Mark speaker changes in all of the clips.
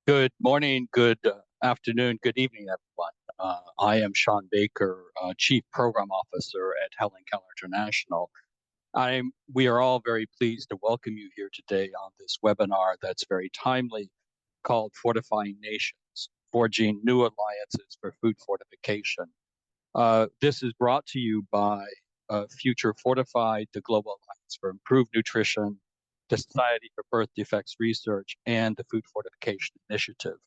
Speaker 1: Good morning, good afternoon, good evening, everyone. I am Sean Baker, Chief Program Officer at Helen Keller International. We are all very pleased to welcome you here today on this webinar that's very timely, called Fortifying Nations, Forging New Alliances for Food Fortification. This is brought to you by Future Fortified, the Global Alliance for Improved Nutrition, the Society for Birth Defects Research, and the Food Fortification Initiative.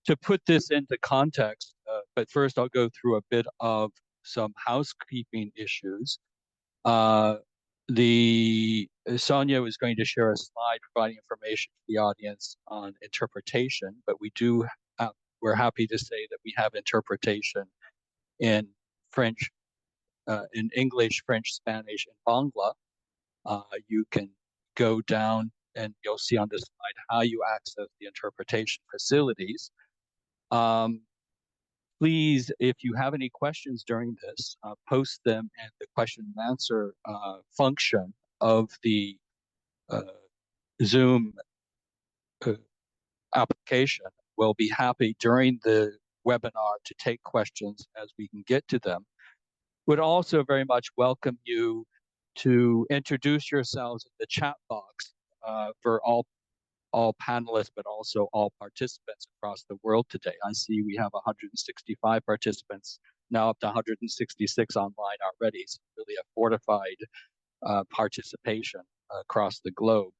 Speaker 1: To put this into context, but first I'll go through a bit of some housekeeping issues. Sonia is going to share a slide providing information for the audience on interpretation, but we're happy to say that we have interpretation in French, in English, French, Spanish, and Bangla. You can go down and you'll see on this slide how you access the interpretation facilities. Please, if you have any questions during this, post them in the question and answer function of the Zoom application. We'll be happy during the webinar to take questions as we can get to them. Would also very much welcome you to introduce yourselves in the chat box for all panelists, but also all participants across the world today. I see we have 165 participants, now up to 166 online already. So really a fortified participation across the globe.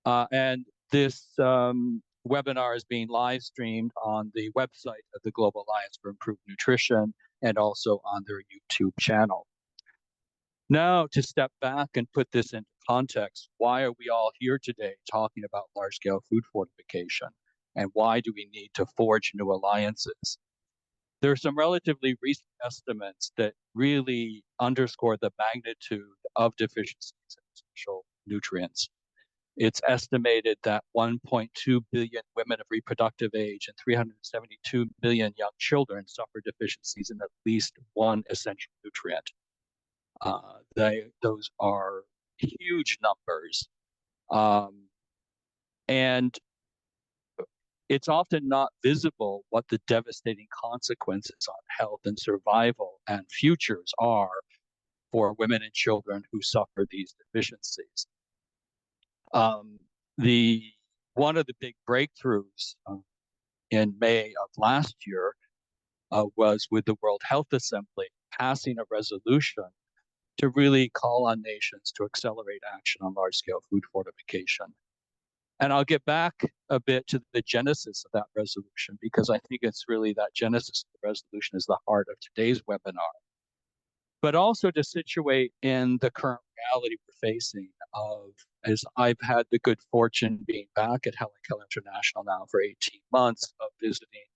Speaker 1: And this webinar is being live streamed on the website of the Global Alliance for Improved Nutrition and also on their YouTube channel. Now, to step back and put this into context, why are we all here today talking about large-scale food fortification? And why do we need to forge new alliances? There are some relatively recent estimates that really underscore the magnitude of deficiencies in essential nutrients. It's estimated that 1.2 billion women of reproductive age and 372 million young children suffer deficiencies in at least one essential nutrient. Those are huge numbers. And it's often not visible what the devastating consequences on health and survival and futures are for women and children who suffer these deficiencies. One of the big breakthroughs in May of last year was with the World Health Assembly passing a resolution to really call on nations to accelerate action on large-scale food fortification. And I'll get back a bit to the genesis of that resolution, because I think it's really that genesis of the resolution is the heart of today's webinar. But also to situate in the current reality we're facing as I've had the good fortune being back at Helen Keller International now for 18 months of visiting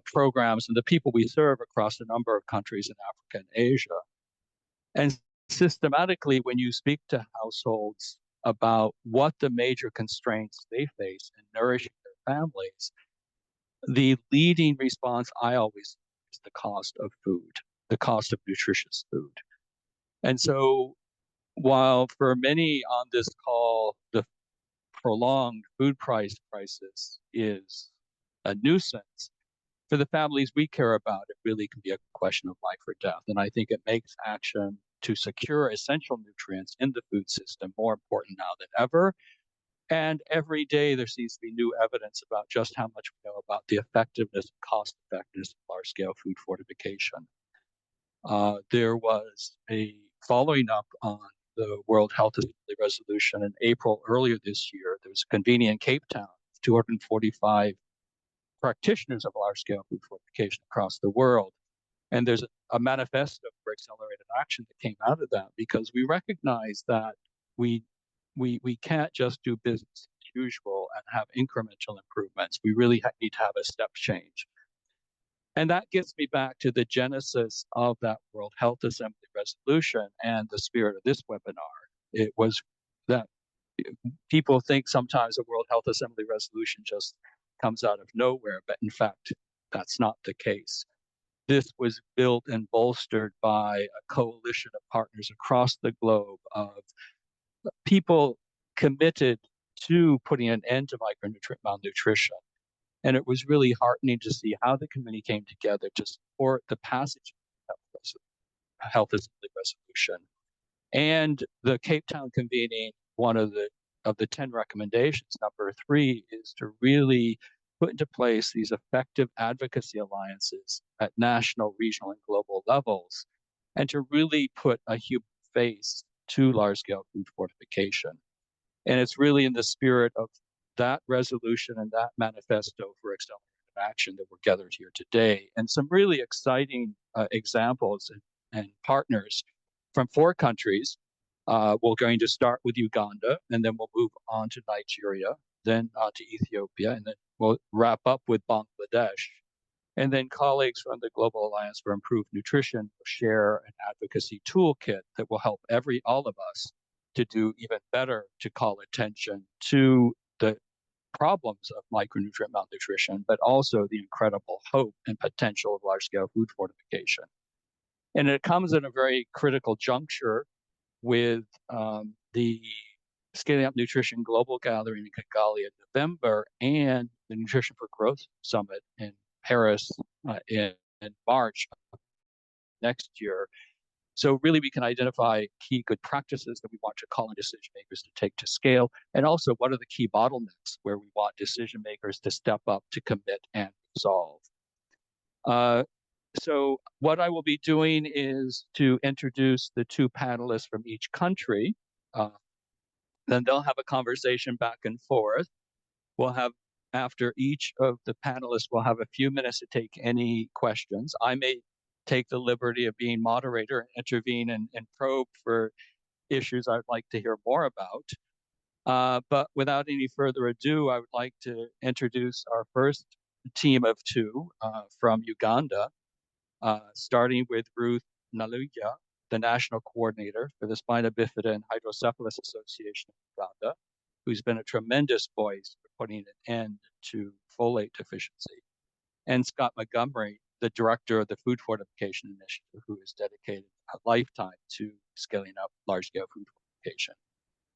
Speaker 1: programs and the people we serve across a number of countries in Africa and Asia. And systematically, when you speak to households about what the major constraints they face in nourishing their families, the leading response I always see is the cost of food, the cost of nutritious food. And so while for many on this call, the prolonged food price crisis is a nuisance, for the families we care about, it really can be a question of life or death. And I think it makes action to secure essential nutrients in the food system more important now than ever. And every day there seems to be new evidence about just how much we know about the effectiveness and cost effectiveness of large-scale food fortification. There was a following up on the World Health Assembly resolution in April earlier this year. There was a convening in Cape Town, 245 practitioners of large-scale food fortification across the world. And there's a manifesto for accelerated action that came out of that, because we recognize that we can't just do business as usual and have incremental improvements. We really need to have a step change. And that gets me back to the genesis of that World Health Assembly resolution and the spirit of this webinar. It was that people think sometimes a World Health Assembly resolution just comes out of nowhere, but in fact, that's not the case. This was built and bolstered by a coalition of partners across the globe of people committed to putting an end to malnutrition. And it was really heartening to see how the committee came together to support the passage of the Health Assembly resolution. And the Cape Town convening, one of the 10 recommendations, number 3, is to really put into place these effective advocacy alliances at national, regional, and global levels, and to really put a human face to large-scale food fortification. And it's really in the spirit of that resolution and that manifesto for accelerated action that we're gathered here today. And some really exciting examples and partners from 4 countries. We're going to start with Uganda, and then we'll move on to Nigeria, then on to Ethiopia, and then we'll wrap up with Bangladesh. And then colleagues from the Global Alliance for Improved Nutrition will share an advocacy toolkit that will help all of us to do even better to call attention to the problems of micronutrient malnutrition, but also the incredible hope and potential of large-scale food fortification. And it comes at a very critical juncture with the Scaling Up Nutrition Global Gathering in Kigali in November and the Nutrition for Growth Summit in Paris in March next year. So really we can identify key good practices that we want to call on decision makers to take to scale, and also what are the key bottlenecks where we want decision makers to step up to commit and resolve. So what I will be doing is to introduce the 2 panelists from each country. Then they'll have a conversation back and forth. We'll have, after each of the panelists, we'll have a few minutes to take any questions. I may take the liberty of being moderator and intervene and probe for issues I'd like to hear more about. But without any further ado, I would like to introduce our first team of 2 from Uganda, starting with Ruth Naluya, the National Coordinator for the Spina Bifida and Hydrocephalus Association of Uganda, who's been a tremendous voice for putting an end to folate deficiency, and Scott Montgomery, the Director of the Food Fortification Initiative, who has dedicated a lifetime to scaling up large-scale food fortification.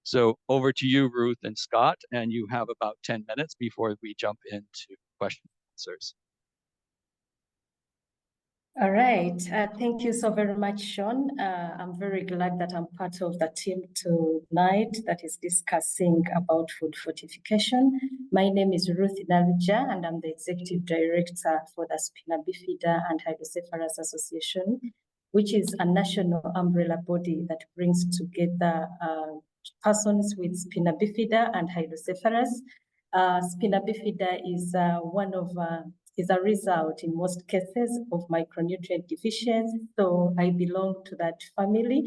Speaker 1: So over to you, Ruth and Scott, and you have about 10 minutes before we jump into questions and answers.
Speaker 2: All right. Thank you so very much, Sean. I'm very glad that I'm part of the team tonight that is discussing about food fortification. My name is Ruth Naluja, and I'm the Executive Director for the Spina Bifida and Hydrocephalus Association, which is a national umbrella body that brings together persons with spina bifida and hydrocephalus. Spina bifida is is a result in most cases of micronutrient deficiency. So I belong to that family.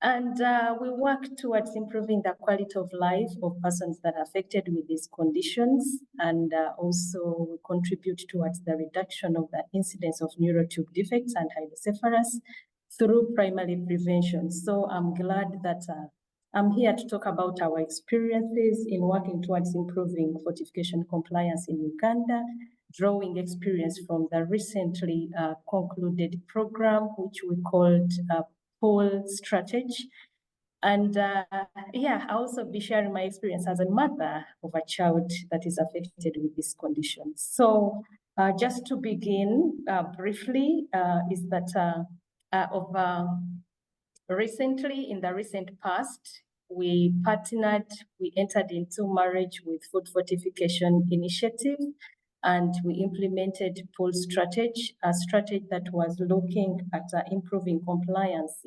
Speaker 2: And we work towards improving the quality of life of persons that are affected with these conditions. And also we contribute towards the reduction of the incidence of neural tube defects and hydrocephalus through primary prevention. So I'm glad that I'm here to talk about our experiences in working towards improving fortification compliance in Uganda, drawing experience from the recently concluded program, which we called POL strategy. And I also be sharing my experience as a mother of a child that is affected with this condition. So just to begin briefly, is that recently, in the recent past, we entered into marriage with Food Fortification Initiative, and we implemented POL strategy, a strategy that was looking at improving compliance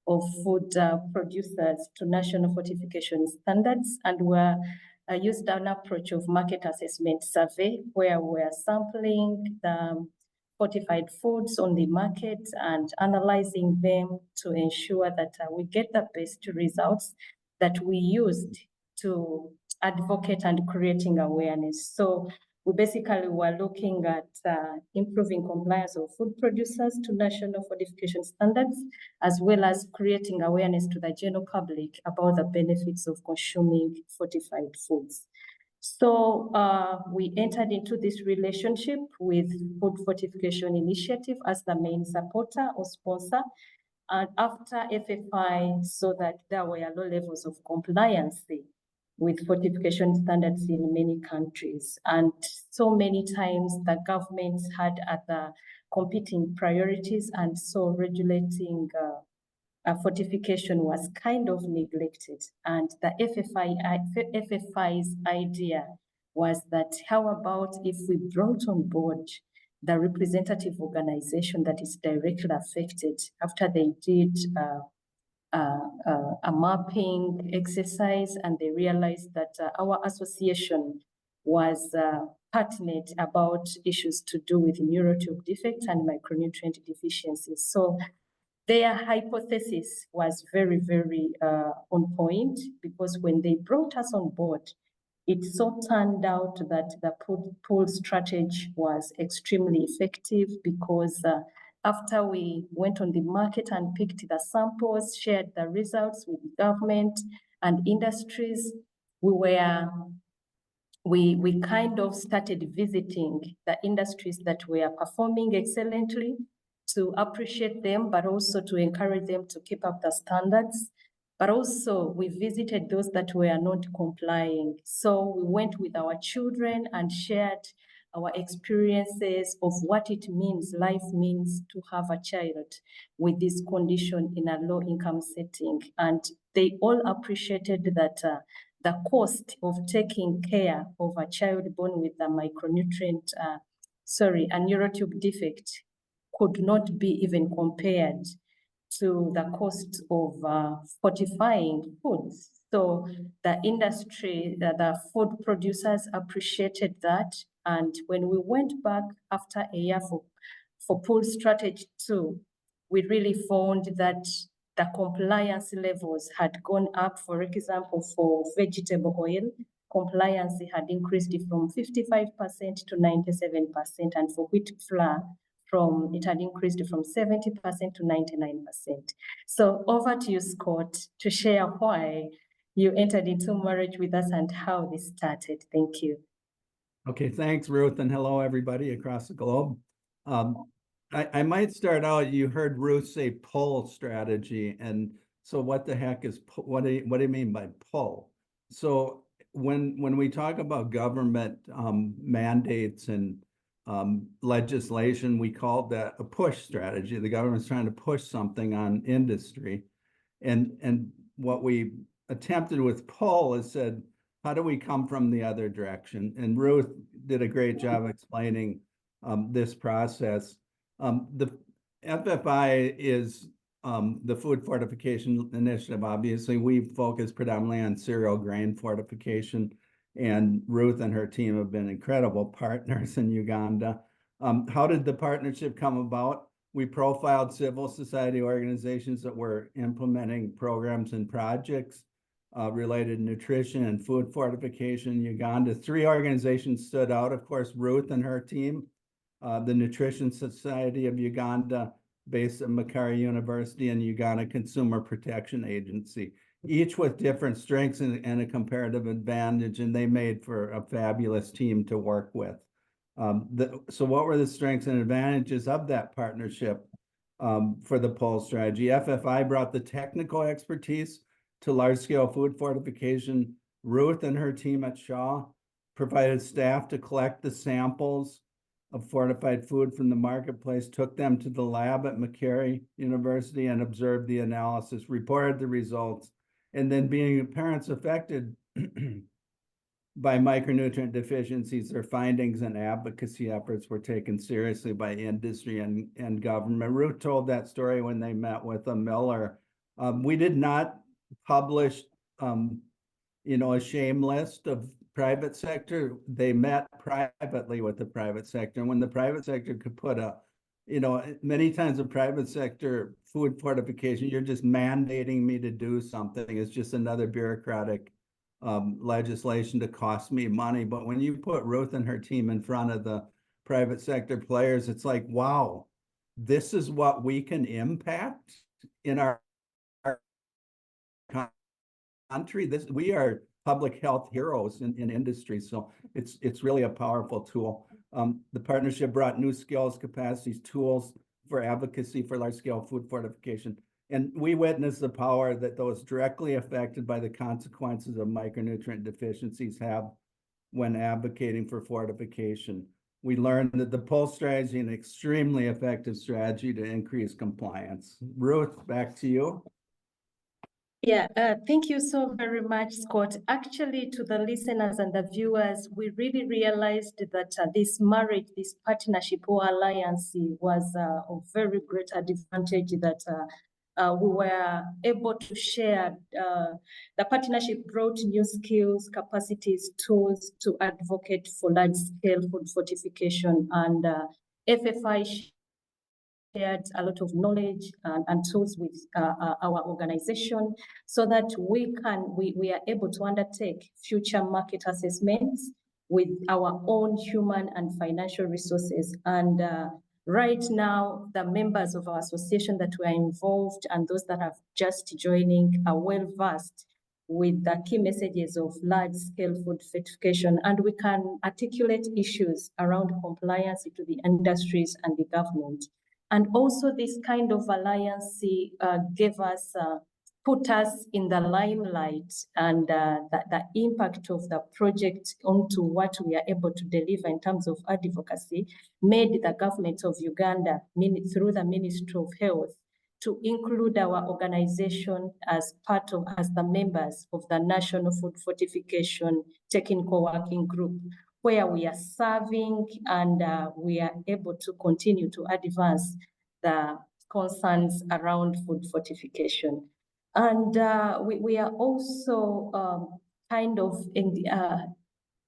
Speaker 2: of food producers to national fortification standards, and we used an approach of market assessment survey where we're sampling the fortified foods on the market and analyzing them to ensure that we get the best results that we used to advocate and creating awareness. So we basically were looking at improving compliance of food producers to national fortification standards, as well as creating awareness to the general public about the benefits of consuming fortified foods. So we entered into this relationship with Food Fortification Initiative as the main supporter or sponsor. And after FFI saw that there were low levels of compliance, with fortification standards in many countries. And so many times the governments had other competing priorities, and so regulating fortification was kind of neglected. And the FFI's idea was that how about if we brought on board the representative organization that is directly affected after they did a mapping exercise, and they realized that our association was passionate about issues to do with neurotube defects and micronutrient deficiencies. So their hypothesis was very, very on point, because when they brought us on board, it so turned out that the pool strategy was extremely effective, because after we went on the market and picked the samples, shared the results with the government and industries, we kind of started visiting the industries that were performing excellently to appreciate them, but also to encourage them to keep up the standards. But also we visited those that were not complying. So we went with our children and shared our experiences of what it means, life means to have a child with this condition in a low income setting. And they all appreciated that the cost of taking care of a child born with a a neurotube defect could not be even compared to the cost of fortifying foods. So the industry, the food producers appreciated that. And when we went back after a year for pool strategy 2, we really found that the compliance levels had gone up. For example, for vegetable oil, compliance had increased from 55% to 97%, and for wheat flour, it had increased from 70% to 99%. So over to you, Scott, to share why you entered into marriage with us and how this started. Thank you.
Speaker 3: Okay, thanks, Ruth, and hello, everybody across the globe. I might start out, you heard Ruth say pull strategy, and so what the heck is, what do you mean by pull? So when we talk about government mandates and legislation, we called that a push strategy. The government's trying to push something on industry. And what we attempted with pull is said, how do we come from the other direction? And Ruth did a great job explaining this process. The FFI is the Food Fortification Initiative. Obviously, we focus predominantly on cereal grain fortification, and Ruth and her team have been incredible partners in Uganda. How did the partnership come about? We profiled civil society organizations that were implementing programs and projects related to nutrition and food fortification in Uganda. 3 organizations stood out, of course, Ruth and her team, the Nutrition Society of Uganda, based at Makerere University, and Uganda Consumer Protection Agency, each with different strengths and a comparative advantage, and they made for a fabulous team to work with. So what were the strengths and advantages of that partnership for the pull strategy? FFI brought the technical expertise to large-scale food fortification. Ruth and her team at Shaw provided staff to collect the samples of fortified food from the marketplace, took them to the lab at Makerere University and observed the analysis, reported the results, and then being parents affected by micronutrient deficiencies, their findings and advocacy efforts were taken seriously by industry and government. Ruth told that story when they met with a miller. We did not publish, a shame list of private sector. They met privately with the private sector. And when the private sector could put many times the private sector food fortification, you're just mandating me to do something. It's just another bureaucratic legislation to cost me money. But when you put Ruth and her team in front of the private sector players, it's like, wow, this is what we can impact in our country. We are public health heroes in industry. So it's really a powerful tool. The partnership brought new skills, capacities, tools for advocacy for large scale food fortification. And we witness the power that those directly affected by the consequences of micronutrient deficiencies have when advocating for fortification. We learned that the pull strategy is an extremely effective strategy to increase compliance. Ruth, back to you.
Speaker 2: Yeah, thank you so very much, Scott. Actually, to the listeners and the viewers, we really realized that this marriage, this partnership or alliance was of very great advantage that we were able to share. The partnership brought new skills, capacities, tools to advocate for large-scale food fortification, and FFI shared a lot of knowledge and tools with our organization so that we are able to undertake future market assessments with our own human and financial resources. And right now, the members of our association that were involved and those that have just joining are well versed with the key messages of large-scale food fortification, and we can articulate issues around compliance to the industries and the government. And also this kind of alliance gave us, put us in the limelight, and the impact of the project onto what we are able to deliver in terms of advocacy made the government of Uganda, through the Ministry of Health, to include our organization as the members of the National Food Fortification Technical Working Group, where we are serving and we are able to continue to advance the concerns around food fortification. And we are also kind of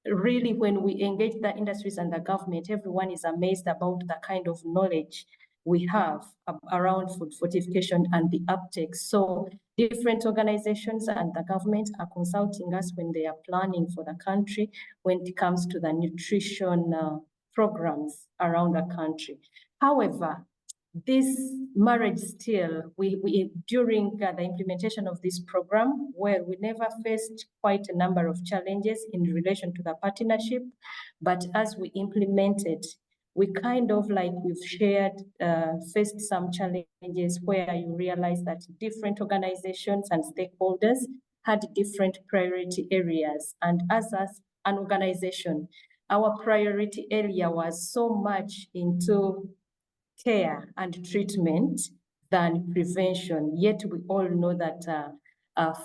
Speaker 2: really, when we engage the industries and the government, everyone is amazed about the kind of knowledge we have around food fortification and the uptake. So different organizations and the government are consulting us when they are planning for the country when it comes to the nutrition programs around the country. However, this marriage still, we during the implementation of this program, where we never faced quite a number of challenges in relation to the partnership, but as we implemented, we kind of, like we've shared, faced some challenges where you realize that different organizations and stakeholders had different priority areas. And as an organization, our priority area was so much into care and treatment than prevention. Yet we all know that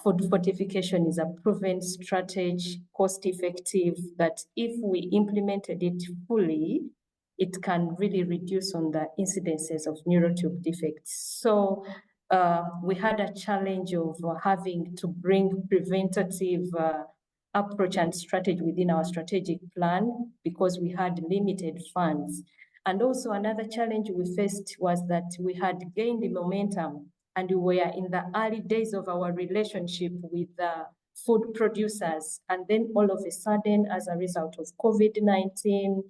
Speaker 2: food fortification is a proven strategy, cost-effective, that if we implemented it fully, it can really reduce on the incidences of neurotube defects. So we had a challenge of having to bring preventative approach and strategy within our strategic plan because we had limited funds. And also another challenge we faced was that we had gained the momentum and we were in the early days of our relationship with the food producers. And then all of a sudden, as a result of COVID-19,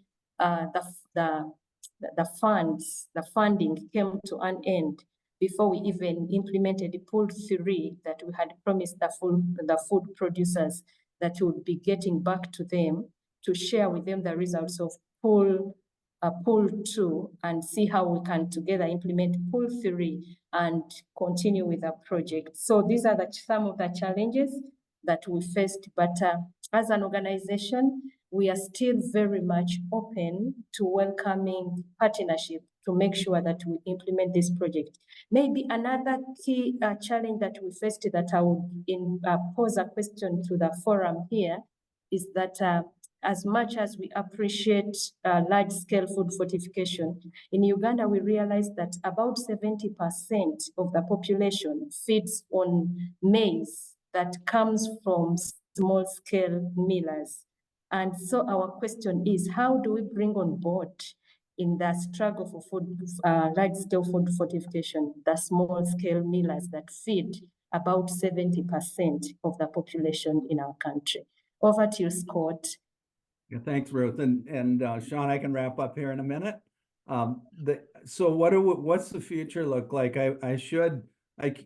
Speaker 2: the funding came to an end before we even implemented the pool 3 that we had promised the food producers that we would be getting back to them to share with them the results of pool 2 and see how we can together implement pool 3 and continue with the project. So these are some of the challenges that we faced, but as an organization, we are still very much open to welcoming partnership to make sure that we implement this project. Maybe another key challenge that we faced that I would pose a question to the forum here is that as much as we appreciate large-scale food fortification, in Uganda, we realized that about 70% of the population feeds on maize that comes from small-scale millers. And so our question is, how do we bring on board in the struggle for food, large-scale food fortification, the small-scale millers that feed about 70% of the population in our country? Over to you, Scott.
Speaker 3: Yeah, thanks, Ruth. And Sean, I can wrap up here in a minute. So what's the future look like?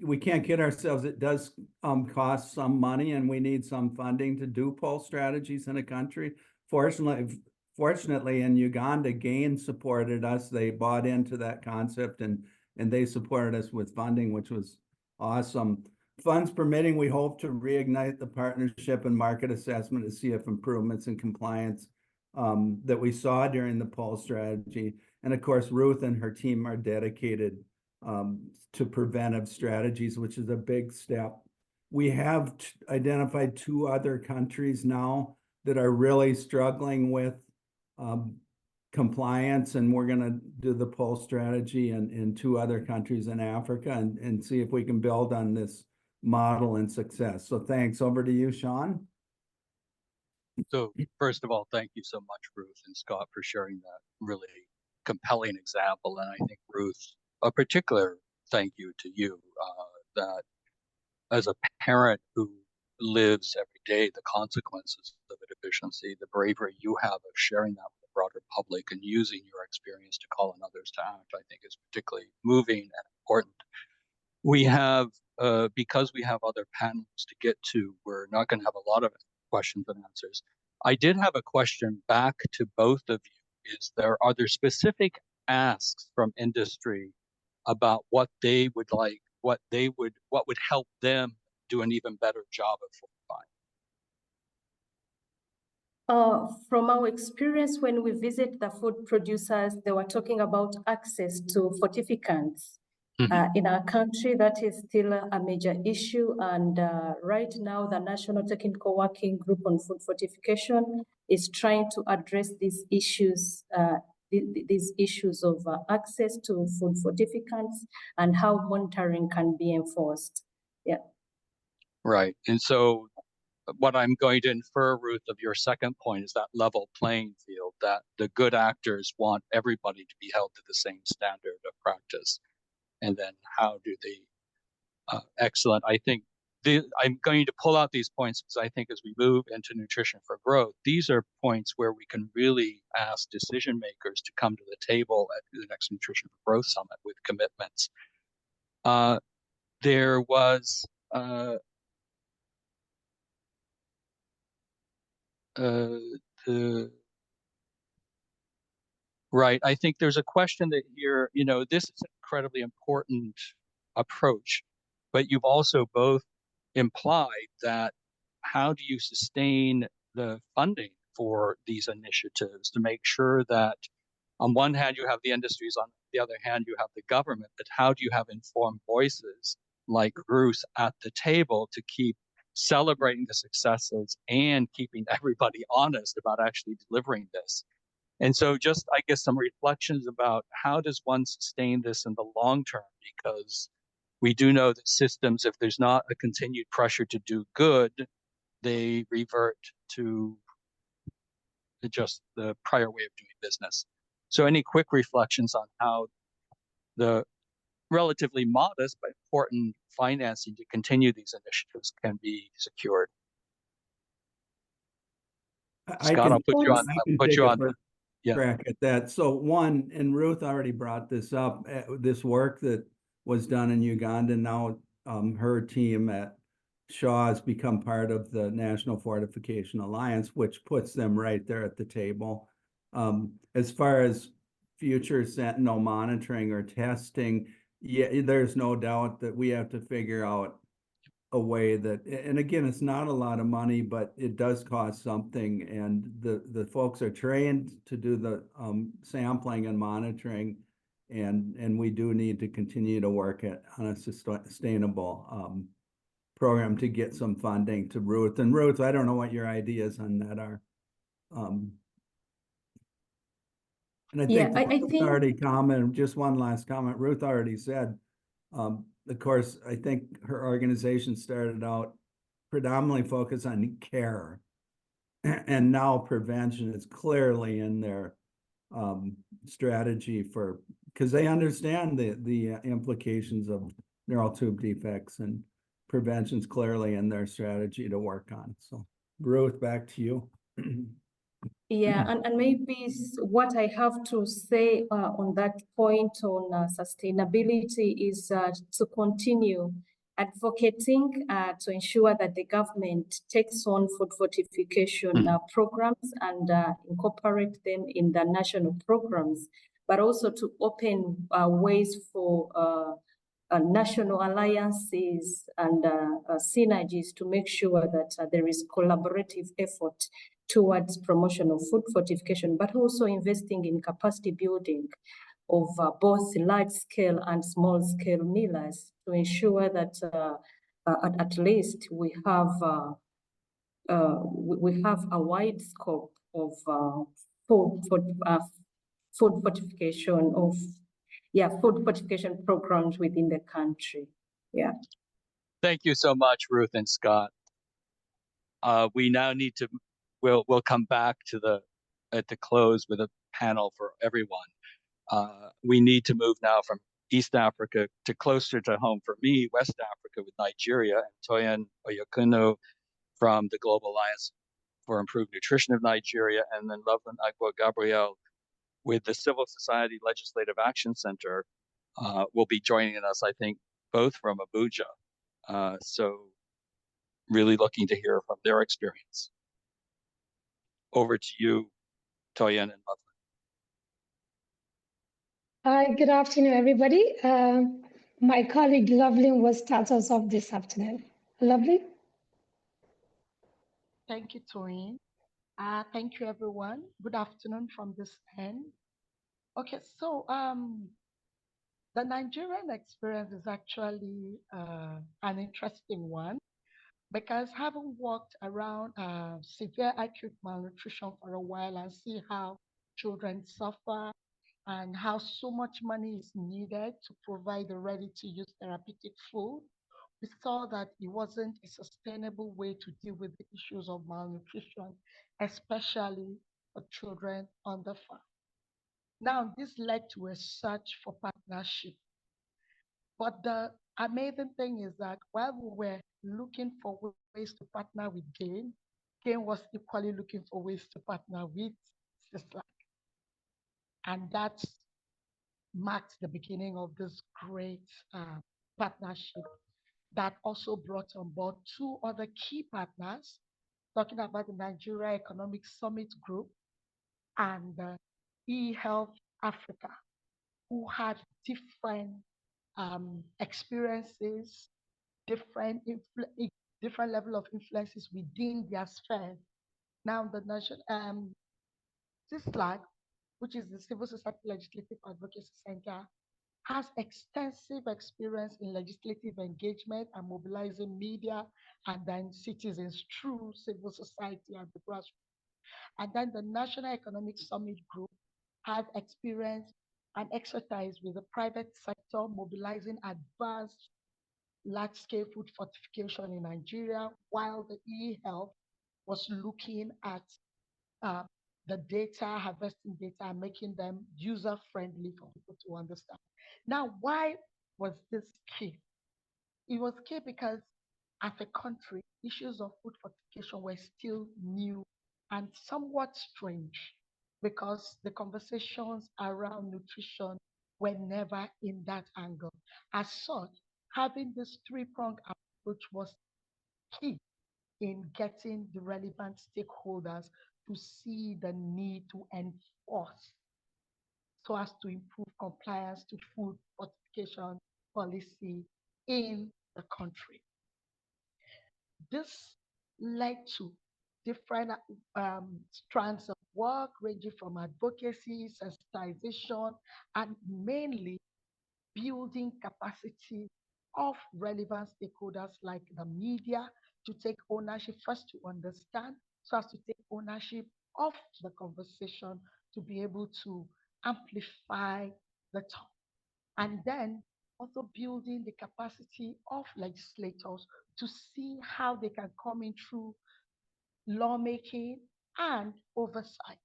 Speaker 3: We can't kid ourselves. It does cost some money, and we need some funding to do pulse strategies in a country. Fortunately, in Uganda, GAIN supported us. They bought into that concept, and they supported us with funding, which was Awesome. Funds permitting, we hope to reignite the partnership and market assessment to see if improvements in compliance that we saw during the poll strategy. And of course, Ruth and her team are dedicated to preventive strategies, which is a big step. We have identified 2 other countries now that are really struggling with compliance, and we're going to do the poll strategy in 2 other countries in Africa and see if we can build on this model and success. So thanks. Over to you, Sean.
Speaker 1: So first of all, thank you so much, Ruth and Scott, for sharing that really compelling example. And I think, Ruth, a particular thank you to you, that as a parent who lives every day the consequences of a deficiency, the bravery you have of sharing that with the broader public and using your experience to call on others to act, I think is particularly moving and important. We have, because we have other panels to get to, we're not going to have a lot of questions and answers. I did have a question back to both of you. Are there specific asks from industry about what they would like, what would help them do an even better job of fortifying?
Speaker 2: From our experience, when we visit the food producers, they were talking about access to fortificants. In our country, that is still a major issue. And right now, the National Technical Working Group on Food Fortification is trying to address these issues of access to food fortificants and how monitoring can be enforced. Yeah.
Speaker 1: Right. And so what I'm going to infer, Ruth, of your second point is that level playing field, that the good actors want everybody to be held to the same standard of practice. And then how do they, excellent. I think I'm going to pull out these points because I think as we move into nutrition for growth, these are points where we can really ask decision makers to come to the table at the next Nutrition for Growth Summit with commitments. There was right. I think there's a question that here, this is an incredibly important approach, but you've also both implied that how do you sustain the funding for these initiatives to make sure that on one hand you have the industries, on the other hand you have the government, but how do you have informed voices like Ruth at the table to keep celebrating the successes and keeping everybody honest about actually delivering this? And so just, I guess, some reflections about how does one sustain this in the long term? Because we do know that systems, if there's not a continued pressure to do good, they revert to just the prior way of doing business. So any quick reflections on how the relatively modest but important financing to continue these initiatives can be secured? Scott, I'll put you on.
Speaker 3: Crack at that. So one, and Ruth already brought this up, this work that was done in Uganda. Now her team at Shaw has become part of the National Fortification Alliance, which puts them right there at the table. As far as future Sentinel monitoring or testing, yeah, there's no doubt that we have to figure out a way that, and again, it's not a lot of money, but it does cost something, and the folks are trained to do the sampling and monitoring, and we do need to continue to work on a sustainable program to get some funding to Ruth. And Ruth, I don't know what your ideas on that are. And I think Ruth already commented, just one last comment, Ruth already said, of course, I think her organization started out predominantly focused on care, and now prevention is clearly in their strategy because they understand the implications of neural tube defects, and prevention's clearly in their strategy to work on. So Ruth, back to you.
Speaker 2: Yeah, and maybe what I have to say on that point on sustainability is to continue advocating to ensure that the government takes on food fortification programs and incorporate them in the national programs, but also to open ways for national alliances and synergies to make sure that there is collaborative effort towards promotion of food fortification, but also investing in capacity building of both large-scale and small-scale millers to ensure that at least we have a wide scope of food fortification food fortification programs within the country. Yeah.
Speaker 1: Thank you so much, Ruth and Scott. We now need to, we'll come back to at the close with a panel for everyone. We need to move now from East Africa to closer to home for me, West Africa, with Nigeria, and Toyin Oyekuno from the Global Alliance for Improved Nutrition of Nigeria, and then Loveland Agbo Gabriel with the Civil Society Legislative Action Center will be joining us, I think, both from Abuja. So really looking to hear from their experience. Over to you, Toyin and Loveland.
Speaker 4: Hi, good afternoon, everybody. My colleague Loveland will start us off this afternoon. Lovely.
Speaker 5: Thank you, Toyin. Thank you, everyone. Good afternoon from this end. Okay, so the Nigerian experience is actually an interesting one because having walked around severe acute malnutrition for a while and see how children suffer and how so much money is needed to provide a ready-to-use therapeutic food, we saw that it wasn't a sustainable way to deal with the issues of malnutrition, especially for children under 5. Now, this led to a search for partnership. But the amazing thing is that while we were looking for ways to partner with Gain was equally looking for ways to partner with CISLAC. And that marked the beginning of this great partnership that also brought on board 2 other key partners, talking about the Nigeria Economic Summit Group and eHealth Africa, who had different experiences, different level of influences within their sphere. Now, the national CISLAC, which is the Civil Society Legislative Advocacy Center, has extensive experience in legislative engagement and mobilizing media and then citizens through civil society and the grassroots. And then the National Economic Summit Group has experience and expertise with the private sector mobilizing advanced large-scale food fortification in Nigeria, while the eHealth was looking at the data, harvesting data, and making them user-friendly for people to understand. Now, why was this key? It was key because as a country, issues of food fortification were still new and somewhat strange because the conversations around nutrition were never in that angle. As such, having this 3-pronged approach was key in getting the relevant stakeholders to see the need to enforce so as to improve compliance to food fortification policy in the country. This led to different strands of work ranging from advocacy, sensitization, and mainly building capacity of relevant stakeholders like the media to take ownership, first to understand, so as to take ownership of the conversation to be able to amplify the talk. And then also building the capacity of legislators to see how they can come in through lawmaking and oversight,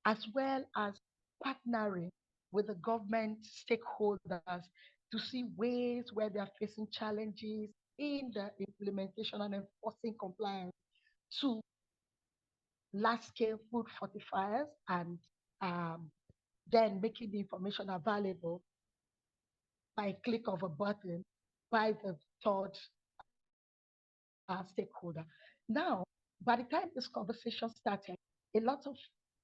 Speaker 5: as well as partnering with the government stakeholders to see ways where they are facing challenges in the implementation and enforcing compliance to large-scale food fortifiers and then making the information available by a click of a button by the third stakeholder. Now, by the time this conversation started, a lot of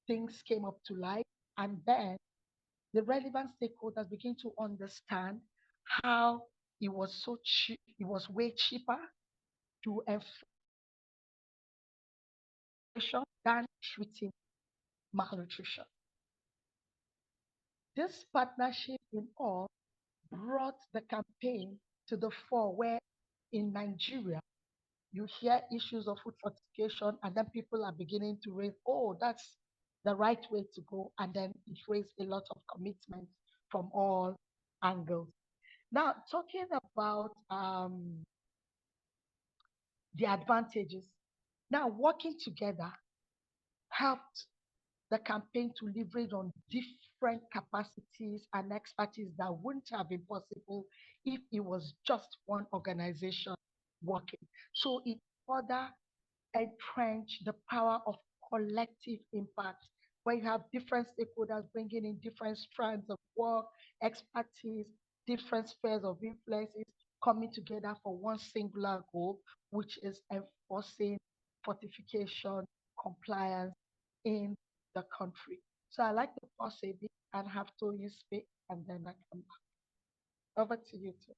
Speaker 5: things came up to light, and then the relevant stakeholders begin to understand how it was so cheap, it was way cheaper to inflation than treating malnutrition. This partnership in all brought the campaign to the fore, where in Nigeria, you hear issues of food fortification, and then people are beginning to raise, oh, that's the right way to go. And then it raised a lot of commitment from all angles. Now, talking about the advantages, now working together helped the campaign to leverage on different capacities and expertise that wouldn't have been possible if it was just one organization working. So it further entrenched the power of collective impact, where you have different stakeholders bringing in different strands of work, expertise, different spheres of influences coming together for one singular goal, which is enforcing fortification compliance in the country. So I like to pause a bit and have Toyin speak, and then I come back. Over to you, too.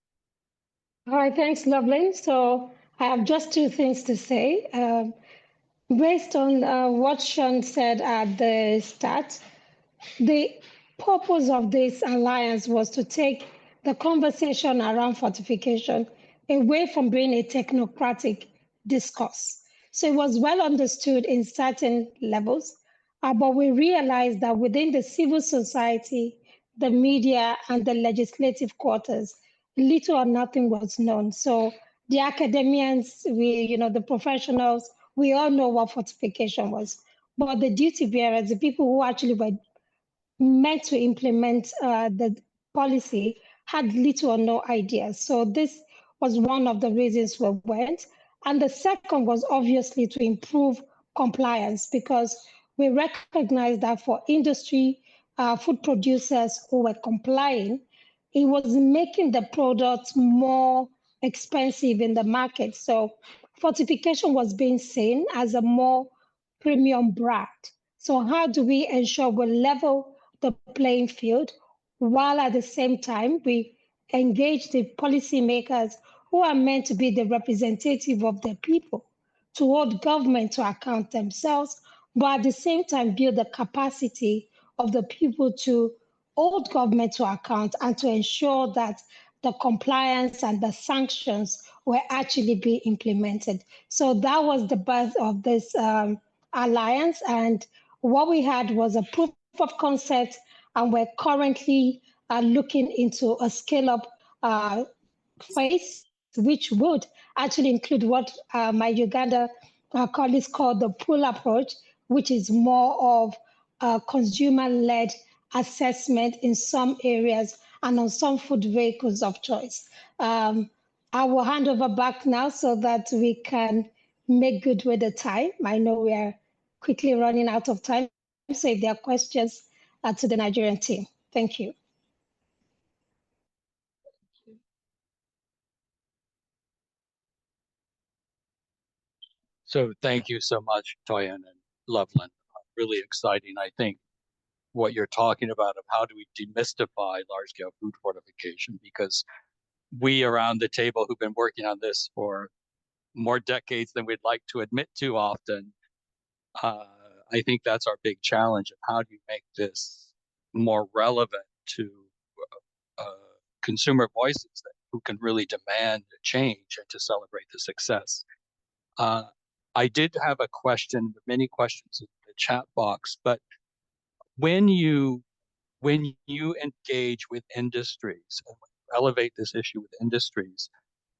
Speaker 4: All right, thanks, Loveland. So I have just two things to say. Based on what Sean said at the start, the purpose of this alliance was to take the conversation around fortification away from being a technocratic discourse. So it was well understood in certain levels, but we realized that within the civil society, the media, and the legislative quarters, little or nothing was known. So the academians, the professionals, we all know what fortification was. But the duty bearers, the people who actually were meant to implement the policy, had little or no idea. So this was one of the reasons we went. And the second was obviously to improve compliance, because we recognize that for industry, food producers who were complying, it was making the products more expensive in the market. So fortification was being seen as a more premium brand. So how do we ensure we level the playing field while at the same time we engage the policymakers who are meant to be the representative of the people to hold government to account themselves, but at the same time build the capacity of the people to hold government to account and to ensure that the compliance and the sanctions were actually being implemented. So that was the birth of this alliance. And what we had was a proof of concept, and we're currently looking into a scale-up phase, which would actually include what my Uganda colleagues call the pull approach, which is more of a consumer-led assessment in some areas and on some food vehicles of choice. I will hand over back now so that we can make good with the time. I know we are quickly running out of time, so if there are questions to the Nigerian team. Thank you.
Speaker 1: So thank you so much, Toyin and Loveland. Really exciting. I think what you're talking about of how do we demystify large-scale food fortification, because we around the table who've been working on this for more decades than we'd like to admit to often, I think that's our big challenge of how do you make this more relevant to consumer voices who can really demand change and to celebrate the success. I did have a question, many questions in the chat box, but when you engage with industries and elevate this issue with industries,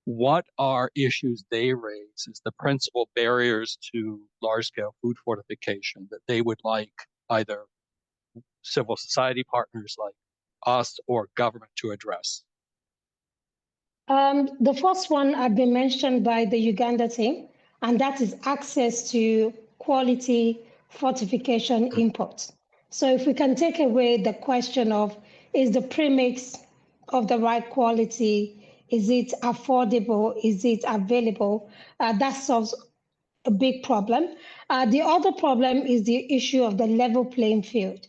Speaker 1: what are issues they raise as the principal barriers to large-scale food fortification that they would like either civil society partners like us or government to address?
Speaker 4: The first one had been mentioned by the Uganda team, and that is access to quality fortification imports. So if we can take away the question of, is the premix of the right quality, is it affordable, is it available, that solves a big problem. The other problem is the issue of the level playing field.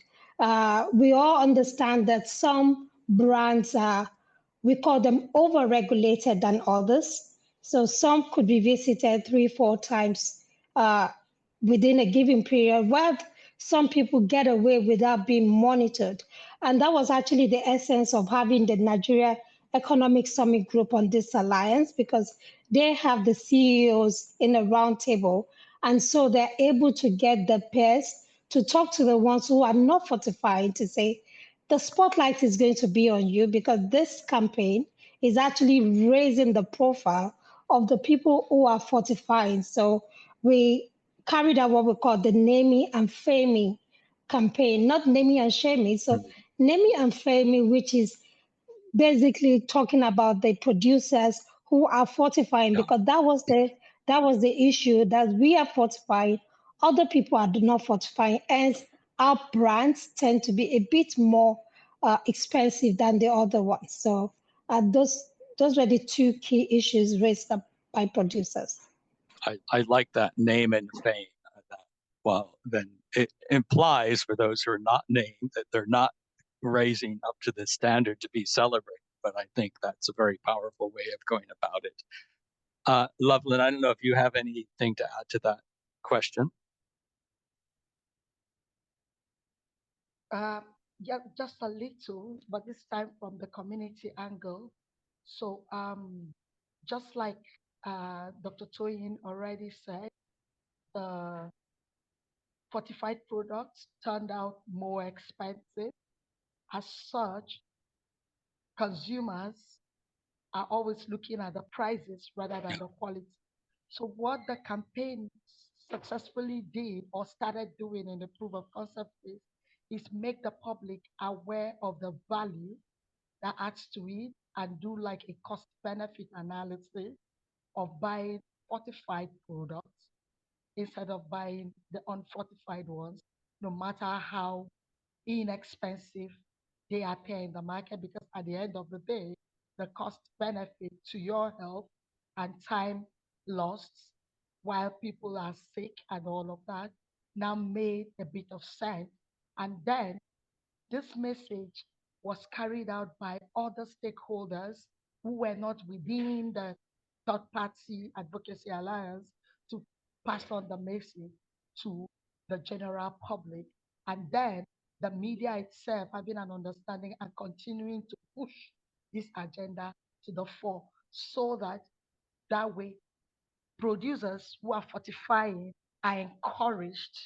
Speaker 4: We all understand that some brands are we call them over-regulated than others. So some could be visited 3-4 times within a given period, while some people get away without being monitored. And that was actually the essence of having the Nigeria Economic Summit Group on this alliance, because they have the CEOs in a round table. And so they're able to get the peers to talk to the ones who are not fortifying to say, the spotlight is going to be on you, because this campaign is actually raising the profile of the people who are fortifying. So we carried out what we call the Naming and Faming campaign, not naming and shaming. So naming and faming, which is basically talking about the producers who are fortifying, because that was the issue, that we are fortifying, other people are not fortifying, and our brands tend to be a bit more expensive than the other ones. So those were the two key issues raised up by producers.
Speaker 1: I like that name and fame. Well, then it implies for those who are not named that they're not raising up to the standard to be celebrated. But I think that's a very powerful way of going about it. Loveland, I don't know if you have anything to add to that question.
Speaker 5: Yeah, just a little, but this time from the community angle. So, just like Dr. Toyin already said, the fortified products turned out more expensive. As such, consumers are always looking at the prices rather than the quality. So, what the campaign successfully did or started doing in the proof of concept is make the public aware of the value that adds to it and do like a cost benefit analysis of buying fortified products instead of buying the unfortified ones, no matter how inexpensive they appear in the market, because at the end of the day, the cost benefit to your health and time lost while people are sick and all of that now made a bit of sense. And then this message was carried out by other stakeholders who were not within the third party advocacy alliance to pass on the message to the general public. And then the media itself having an understanding and continuing to push this agenda to the fore, so that way producers who are fortifying are encouraged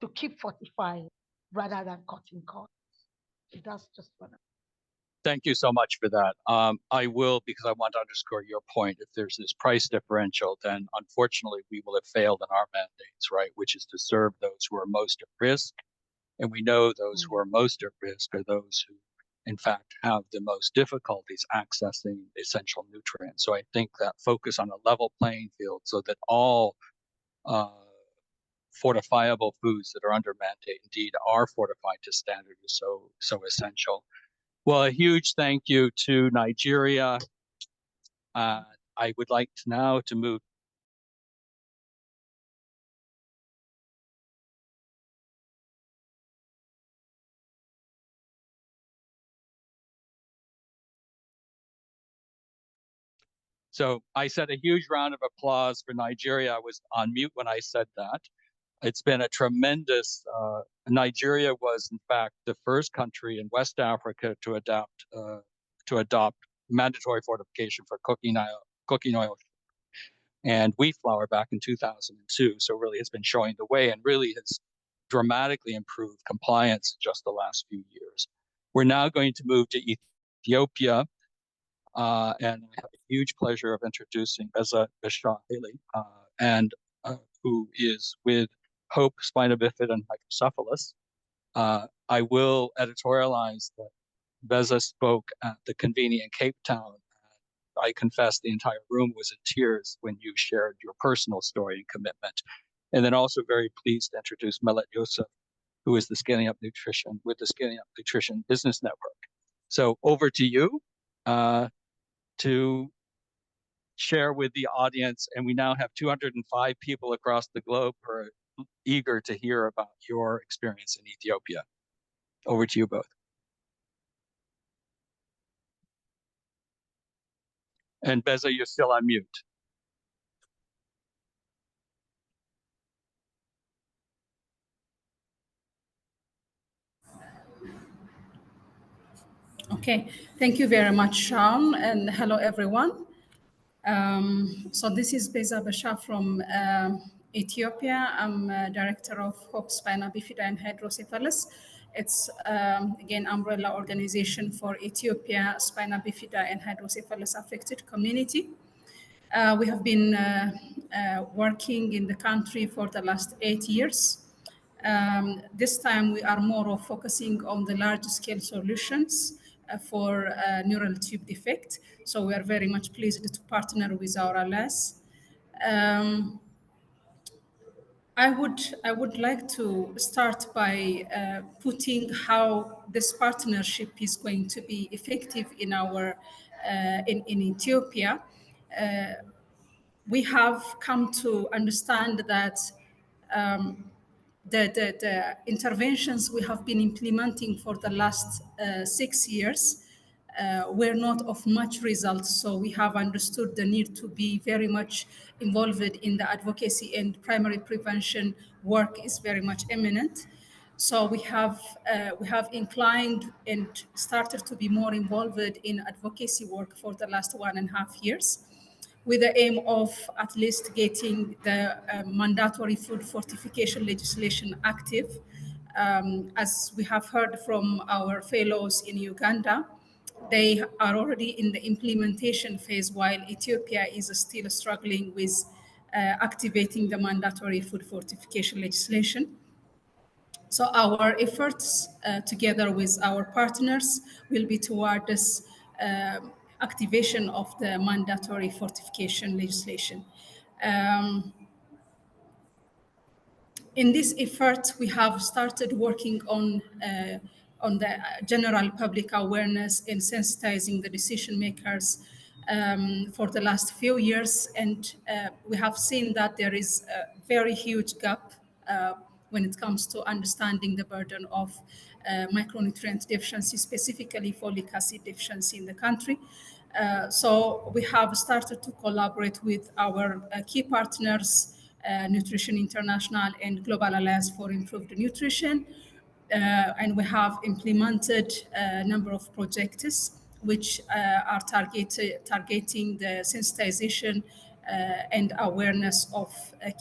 Speaker 5: to keep fortifying rather than cutting costs. That's just what.
Speaker 1: Thank you so much for that. I will, because I want to underscore your point. If there's this price differential, then unfortunately we will have failed in our mandates, right? Which is to serve those who are most at risk. And we know those who are most at risk are those who, in fact, have the most difficulties accessing essential nutrients. So I think that focus on a level playing field so that all fortifiable foods that are under mandate indeed are fortified to standard is so essential. Well, a huge thank you to Nigeria. I would like now to move. So I said a huge round of applause for Nigeria. I was on mute when I said that. It's been a tremendous, Nigeria was in fact the first country in West Africa to adopt mandatory fortification for cooking oil and wheat flour back in 2002. So really it's been showing the way and really has dramatically improved compliance just the last few years. We're now going to move to Ethiopia, and I have a huge pleasure of introducing Beza Bishahili, who is with Hope Spina Bifida and Hydrocephalus. I will editorialize that Beza spoke at the convening in Cape Town. I confess the entire room was in tears when you shared your personal story and commitment. And then also very pleased to introduce Melet Yosef, who is the Scaling Up Nutrition with the Scaling Up Nutrition Business Network. So over to you to share with the audience. And we now have 205 people across the globe who are eager to hear about your experience in Ethiopia. Over to you both. And Beza, you're still on mute.
Speaker 6: Okay, thank you very much, Sean, and hello, everyone. So this is Beza Bashar from Ethiopia. I'm director of Hope Spina Bifida and Hydrocephalus. It's, again, umbrella organization for Ethiopia, Spina Bifida and Hydrocephalus affected community. We have been working in the country for the last 8 years. This time we are more of focusing on the large scale solutions for neural tube defect. So we are very much pleased to partner with our allies. I would like to start by putting how this partnership is going to be effective in our in Ethiopia. We have come to understand that the interventions we have been implementing for the last 6 years were not of much result. So we have understood the need to be very much involved in the advocacy, and primary prevention work is very much imminent. So we have inclined and started to be more involved in advocacy work for the last 1.5 years, with the aim of at least getting the mandatory food fortification legislation active. As we have heard from our fellows in Uganda, they are already in the implementation phase, while Ethiopia is still struggling with activating the mandatory food fortification legislation. So our efforts together with our partners will be toward this activation of the mandatory fortification legislation. In this effort, we have started working on the general public awareness and sensitizing the decision makers for the last few years. And we have seen that there is a very huge gap when it comes to understanding the burden of micronutrient deficiency, specifically folic acid deficiency in the country. So we have started to collaborate with our key partners, Nutrition International and Global Alliance for Improved Nutrition. And we have implemented a number of projects which are targeting the sensitization and awareness of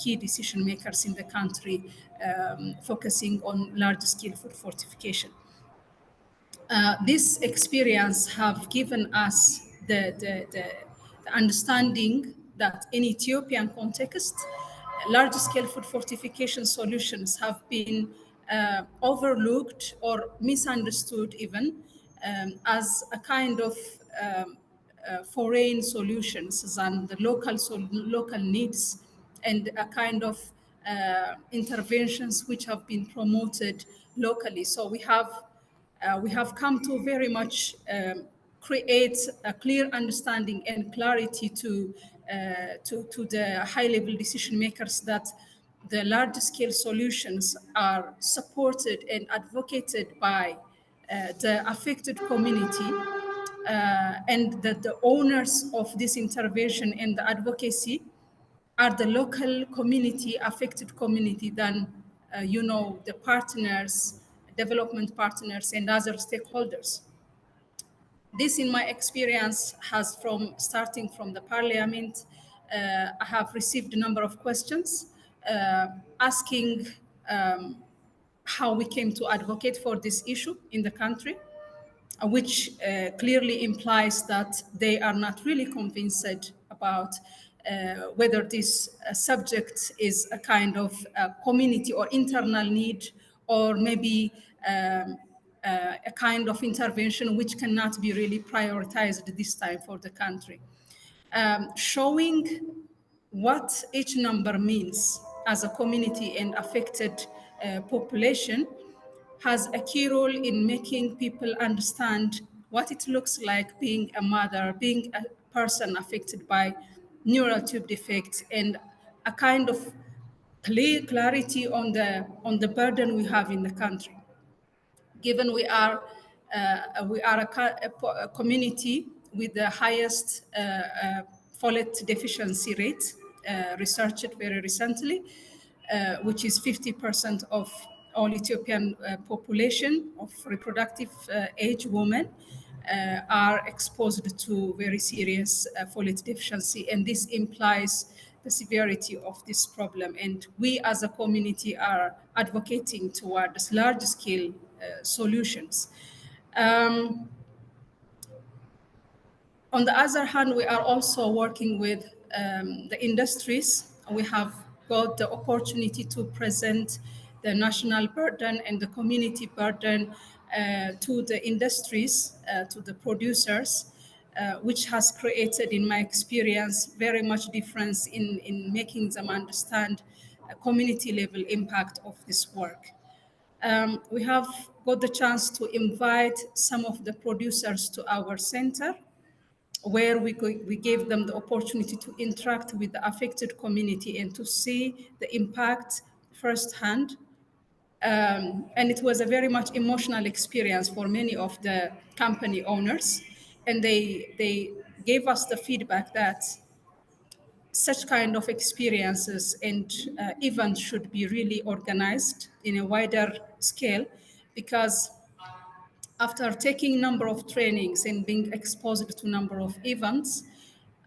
Speaker 6: key decision makers in the country, focusing on large-scale food fortification. This experience have given us the understanding that in Ethiopian context, large-scale food fortification solutions have been overlooked or misunderstood even as a kind of foreign solutions than the local needs, and a kind of interventions which have been promoted locally. So we have come to very much create a clear understanding and clarity to the high-level decision makers that the large-scale solutions are supported and advocated by the affected community, and that the owners of this intervention and the advocacy are the local community, affected community, than the partners, development partners, and other stakeholders. This, in my experience, has starting from the parliament, I have received a number of questions asking how we came to advocate for this issue in the country, which clearly implies that they are not really convinced about whether this subject is a kind of community or internal need, or maybe a kind of intervention which cannot be really prioritized this time for the country. Showing what each number means as a community and affected population has a key role in making people understand what it looks like being a mother, being a person affected by neural tube defects, and a kind of clarity on the burden we have in the country. Given we are a community with the highest folate deficiency rate, researched very recently, which is 50% of all Ethiopian population of reproductive age women are exposed to very serious folate deficiency, and this implies the severity of this problem. And we as a community are advocating towards large-scale solutions. On the other hand, we are also working with the industries. We have got the opportunity to present the national burden and the community burden to the industries, to the producers, which has created, in my experience, very much difference in making them understand a community level impact of this work. We have got the chance to invite some of the producers to our center, where we gave them the opportunity to interact with the affected community and to see the impact firsthand. And it was a very much emotional experience for many of the company owners. And they gave us the feedback that such kind of experiences and events should be really organized in a wider scale, because after taking number of trainings and being exposed to number of events,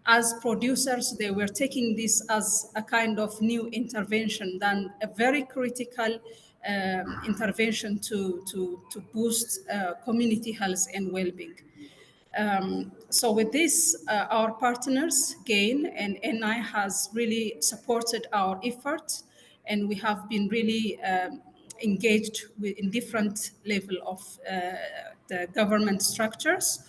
Speaker 6: as producers, they were taking this as a kind of new intervention, than a very critical intervention to boost community health and well-being. So with this, our partners, GAIN and NI, has really supported our effort, and we have been really engaged in different level of the government structures,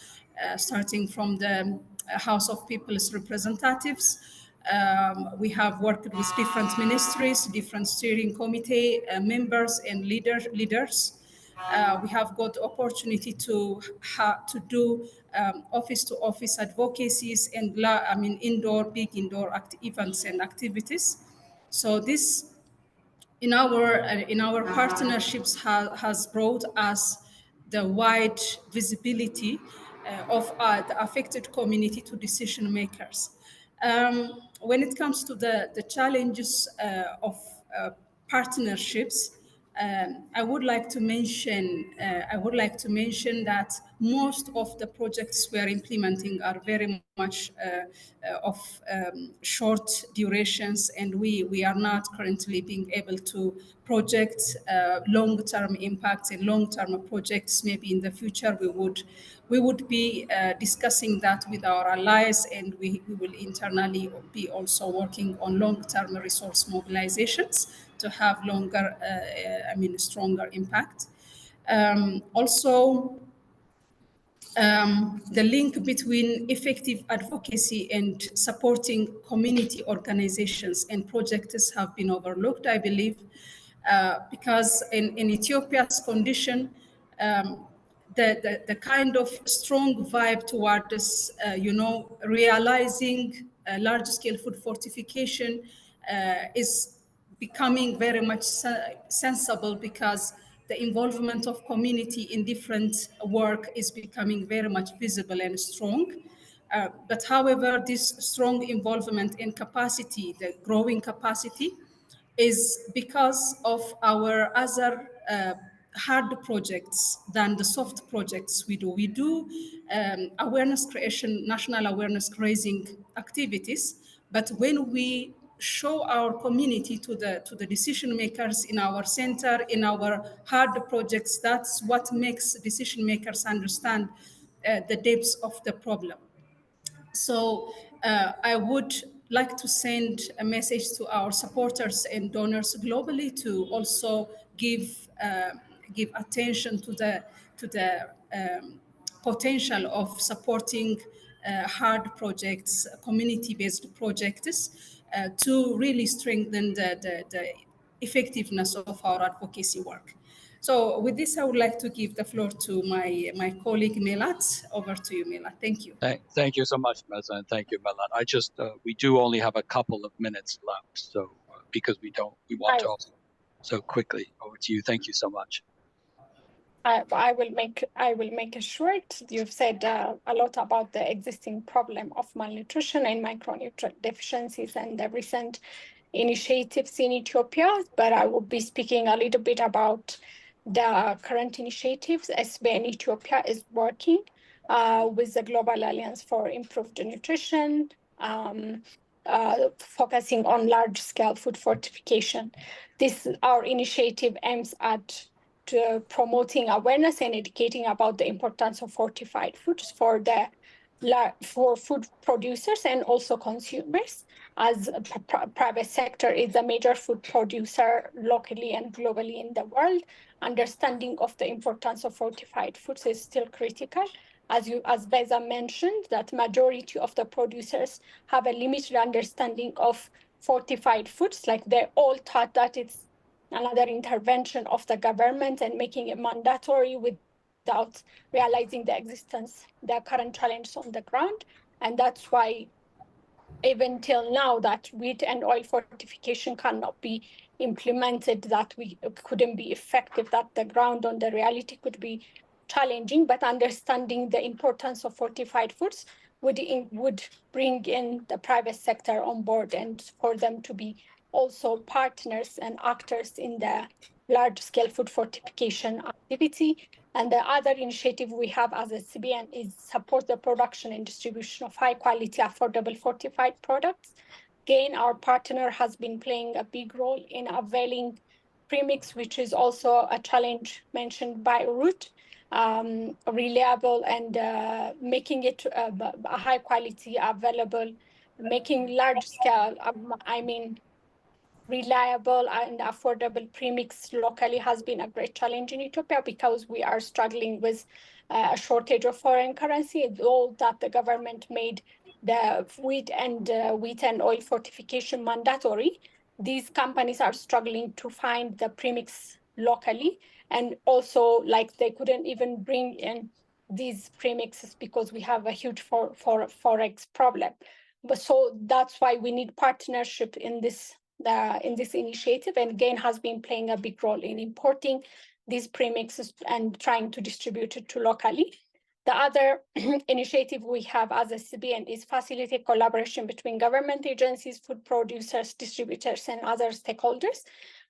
Speaker 6: starting from the House of People's Representatives. We have worked with different ministries, different steering committee members and leaders. We have got the opportunity to do office-to-office advocacies and big indoor events and activities. So this in our partnerships has brought us the wide visibility of the affected community to decision makers. When it comes to the challenges of partnerships, I would like to mention that most of the projects we are implementing are very much of short durations, and we are not currently being able to project long-term impacts and long-term projects. Maybe in the future we would be discussing that with our allies, and we will internally be also working on long-term resource mobilizations to have longer, stronger impact. Also, the link between effective advocacy and supporting community organizations and projects have been overlooked, I believe, because in Ethiopia's condition, the kind of strong vibe toward this, realizing large-scale food fortification is becoming very much sensible, because the involvement of community in different work is becoming very much visible and strong. But however, this strong involvement in capacity, the growing capacity, is because of our other hard projects than the soft projects we do. We do awareness creation, national awareness raising activities, but when we show our community to the decision makers in our center, in our hard projects, that's what makes decision makers understand the depths of the problem. So I would like to send a message to our supporters and donors globally to also give attention to the potential of supporting hard projects, community-based projects, to really strengthen the effectiveness of our advocacy work. So with this, I would like to give the floor to my colleague Melat. Over to you, Melat. Thank you.
Speaker 1: Thank you so much, Meza, and thank you, Melat. I just we do only have a couple of minutes left, so because we want to also so quickly. Over to you. Thank you so much.
Speaker 7: I will make it short. You've said a lot about the existing problem of malnutrition and micronutrient deficiencies and the recent initiatives in Ethiopia, but I will be speaking a little bit about the current initiatives. SBN Ethiopia is working with the Global Alliance for Improved Nutrition, focusing on large-scale food fortification. Our initiative aims at promoting awareness and educating about the importance of fortified foods for food producers and also consumers, as private sector is a major food producer locally and globally in the world. Understanding of the importance of fortified foods is still critical. As Beza mentioned, that majority of the producers have a limited understanding of fortified foods, like they all thought that it's another intervention of the government and making it mandatory without realizing the current challenges on the ground. And that's why even till now that wheat and oil fortification cannot be implemented, that we couldn't be effective, that the ground on the reality could be challenging, but understanding the importance of fortified foods would bring in the private sector on board and for them to be also partners and actors in the large-scale food fortification activity. And the other initiative we have as a CBN is support the production and distribution of high-quality, affordable fortified products. Again, our partner has been playing a big role in availing premix, which is also a challenge mentioned by Ruth, reliable and making it a high quality available, making large scale, reliable and affordable premix locally has been a great challenge in Ethiopia because we are struggling with a shortage of foreign currency. All that the government made the wheat and oil fortification mandatory, these companies are struggling to find the premix locally, and also like they couldn't even bring in these premixes because we have a huge forex problem. But so that's why we need partnership in this initiative, and GAIN has been playing a big role in importing these premixes and trying to distribute it to locally. The other initiative we have as a CBN is facilitate collaboration between government agencies, food producers, distributors, and other stakeholders.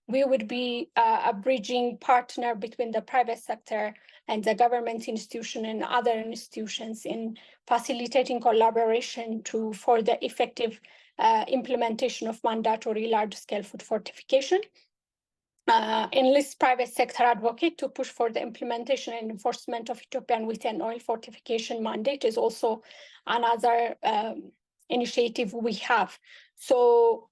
Speaker 7: We would be a bridging partner between the private sector and the government institution and other institutions in facilitating collaboration for the effective implementation of mandatory large-scale food fortification. Enlist private sector advocate to push for the implementation and enforcement of Ethiopian wheat and oil fortification mandate is also another initiative we have. So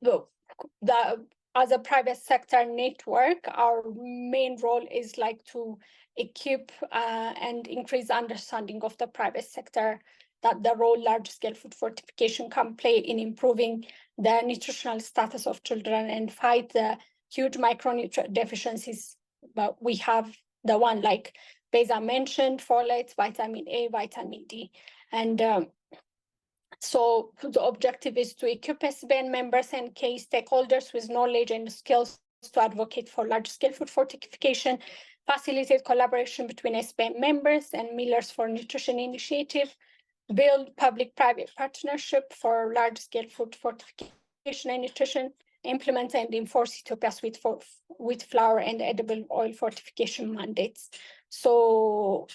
Speaker 7: as a private sector network, our main role is like to equip and increase understanding of the private sector that the role large-scale food fortification can play in improving the nutritional status of children and fight the huge micronutrient deficiencies. But we have the one like Beza mentioned, folate, vitamin A, vitamin D. And so the objective is to equip SBN members and key stakeholders with knowledge and skills to advocate for large-scale food fortification, facilitate collaboration between SBN members and Millers for Nutrition Initiative, build public-private partnership for large-scale food fortification and nutrition, implement and enforce Ethiopia's wheat flour and edible oil fortification mandates. So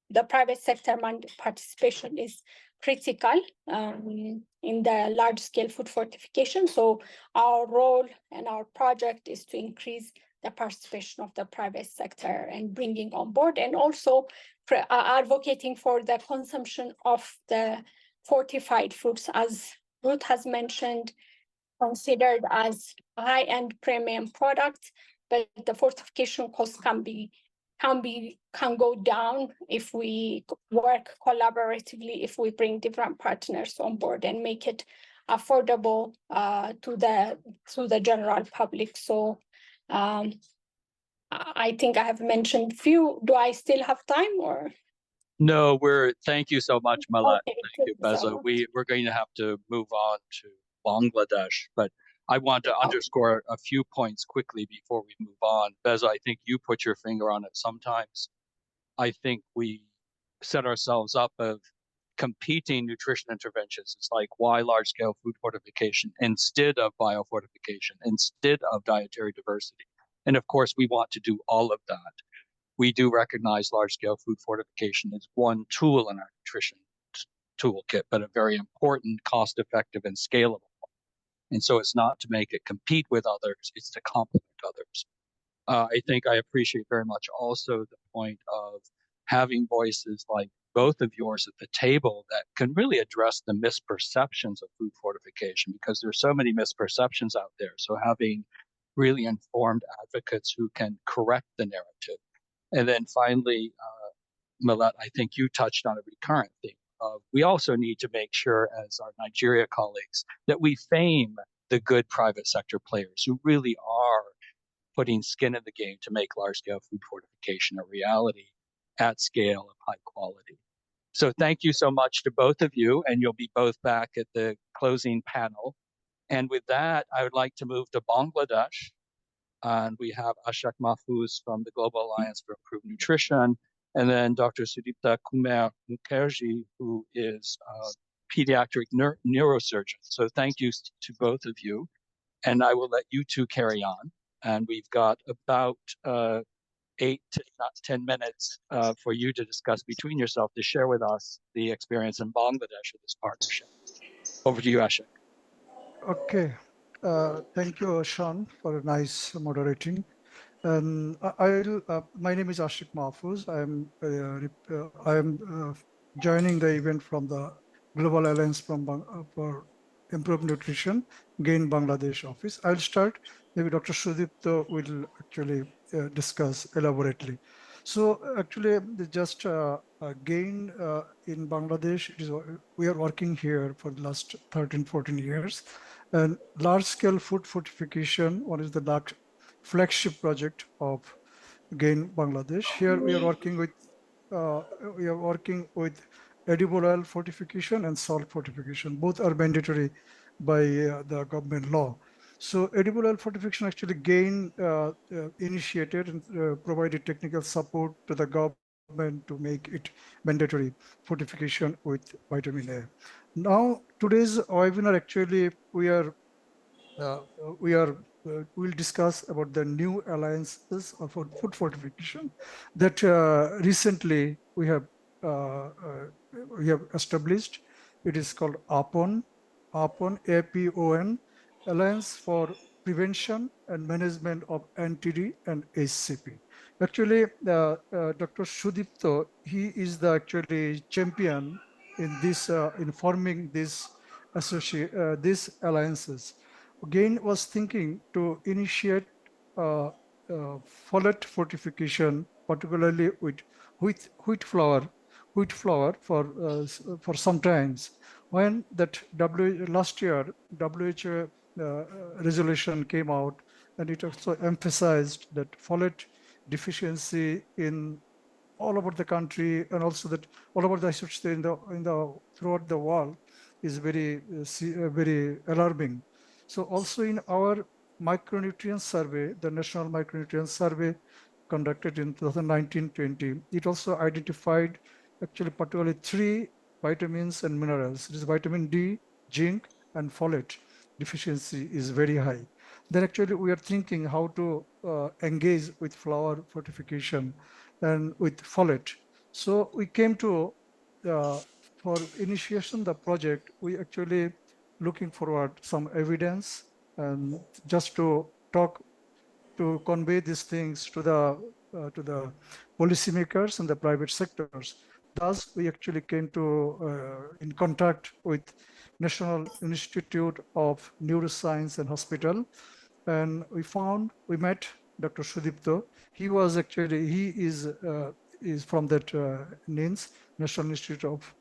Speaker 7: the private sector participation is critical in the large-scale food fortification. So our role and our project is to increase the participation of the private sector and bringing on board, and also advocating for the consumption of the fortified foods, as Ruth has mentioned, considered as high-end premium products, but the fortification costs can go down if we work collaboratively, if we bring different partners on board and make it affordable to the general public. So I think I have mentioned few. Do I still have time or?
Speaker 1: No, thank you so much, Malat.
Speaker 7: Okay,
Speaker 1: Thank you, Beza. We're going to have to move on to Bangladesh, but I want to underscore a few points quickly before we move on. Beza, I think you put your finger on it sometimes. I think we set ourselves up of competing nutrition interventions. It's like, why large-scale food fortification instead of biofortification, instead of dietary diversity? And of course, we want to do all of that. We do recognize large-scale food fortification as one tool in our nutrition toolkit, but a very important, cost-effective, and scalable one. And so it's not to make it compete with others, it's to complement others. I think I appreciate very much also the point of having voices like both of yours at the table that can really address the misperceptions of food fortification, because there's so many misperceptions out there. So having really informed advocates who can correct the narrative. And then finally, Millet, I think you touched on a recurrent theme of we also need to make sure, as our Nigeria colleagues, that we fame the good private sector players who really are putting skin in the game to make large-scale food fortification a reality at scale of high quality. So thank you so much to both of you, and you'll be both back at the closing panel. And with that, I would like to move to Bangladesh. And we have Ashak Mahfouz from the Global Alliance for Improved Nutrition, and then Dr. Sudipta Kumar Mukherjee, who is a pediatric neurosurgeon. So thank you to both of you. And I will let you two carry on. And we've got about 8 to not 10 minutes for you to discuss between yourself to share with us the experience in Bangladesh of this partnership. Over to you, Ashak.
Speaker 8: Okay. Thank you, Sean, for a nice moderating. And my name is Ashik Mahfouz. I'm joining the event from the Global Alliance for Improved Nutrition, GAIN Bangladesh office. I'll start. Maybe Dr. Sudipta will actually discuss elaborately. So actually, just GAIN in Bangladesh, we are working here for the last 13, 14 years. And large-scale food fortification, one is the large flagship project of GAIN Bangladesh. Here we are working with edible oil fortification and salt fortification. Both are mandatory by the government law. So edible oil fortification actually GAIN initiated and provided technical support to the government to make it mandatory fortification with vitamin A. Now today's webinar actually we'll discuss about the new alliances for food fortification that recently we have established. It is called APON, APON, Alliance for Prevention and Management of NTD and HCP. Actually, Dr. Sudipta, he is the actually champion in this in forming these alliances. GAIN was thinking to initiate folate fortification, particularly with wheat flour for some times. When that last year WHO resolution came out, and it also emphasized that folate deficiency in all over the country, and also that all over the, I should say, throughout the world is very alarming. So also in our micronutrient survey, the National Micronutrient Survey conducted in 2019-20, it also identified actually particularly 3 vitamins and minerals. It is vitamin D, zinc, and folate deficiency is very high. Then actually we are thinking how to engage with flour fortification and with folate. So we came to, for initiation the project, we actually looking forward some evidence and just to talk, to convey these things to the policymakers and the private sectors. Thus, we actually came to in contact with National Institute of Neuroscience and Hospital, and we met Dr. Sudipta. He is from that NINS, National Institute of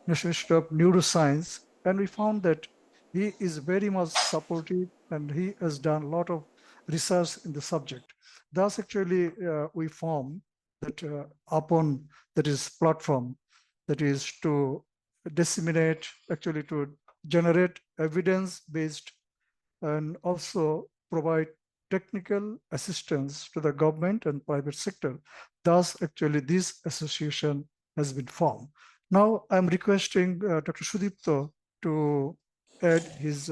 Speaker 8: Neuroscience, and we found that he is very much supportive and he has done a lot of research in the subject. Thus, actually, we formed that upon that is platform that is to disseminate, actually to generate evidence-based and also provide technical assistance to the government and private sector. Thus, actually, this association has been formed. Now, I'm requesting Dr. Sudipto to add his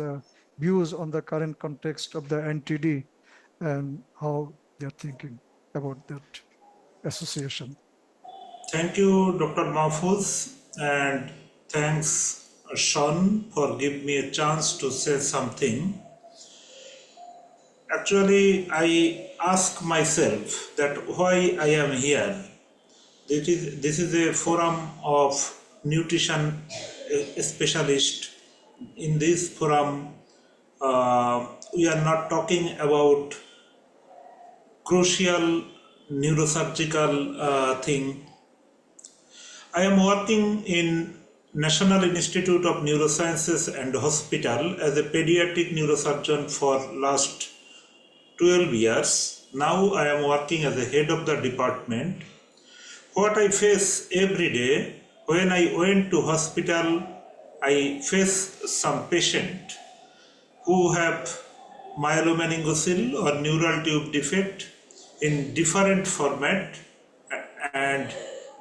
Speaker 8: views on the current context of the NTD and how they're thinking about that association.
Speaker 9: Thank you, Dr. Mahfouz, and thanks, Sean, for giving me a chance to say something. Actually, I ask myself that why I am here. This is a forum of nutrition specialists. In this forum, we are not talking about crucial neurosurgical thing. I am working in National Institute of Neurosciences and Hospital as a pediatric neurosurgeon for last 12 years. Now I am working as the head of the department. What I face every day, when I went to hospital, I face some patient who have myelomeningocele or neural tube defect in different format, and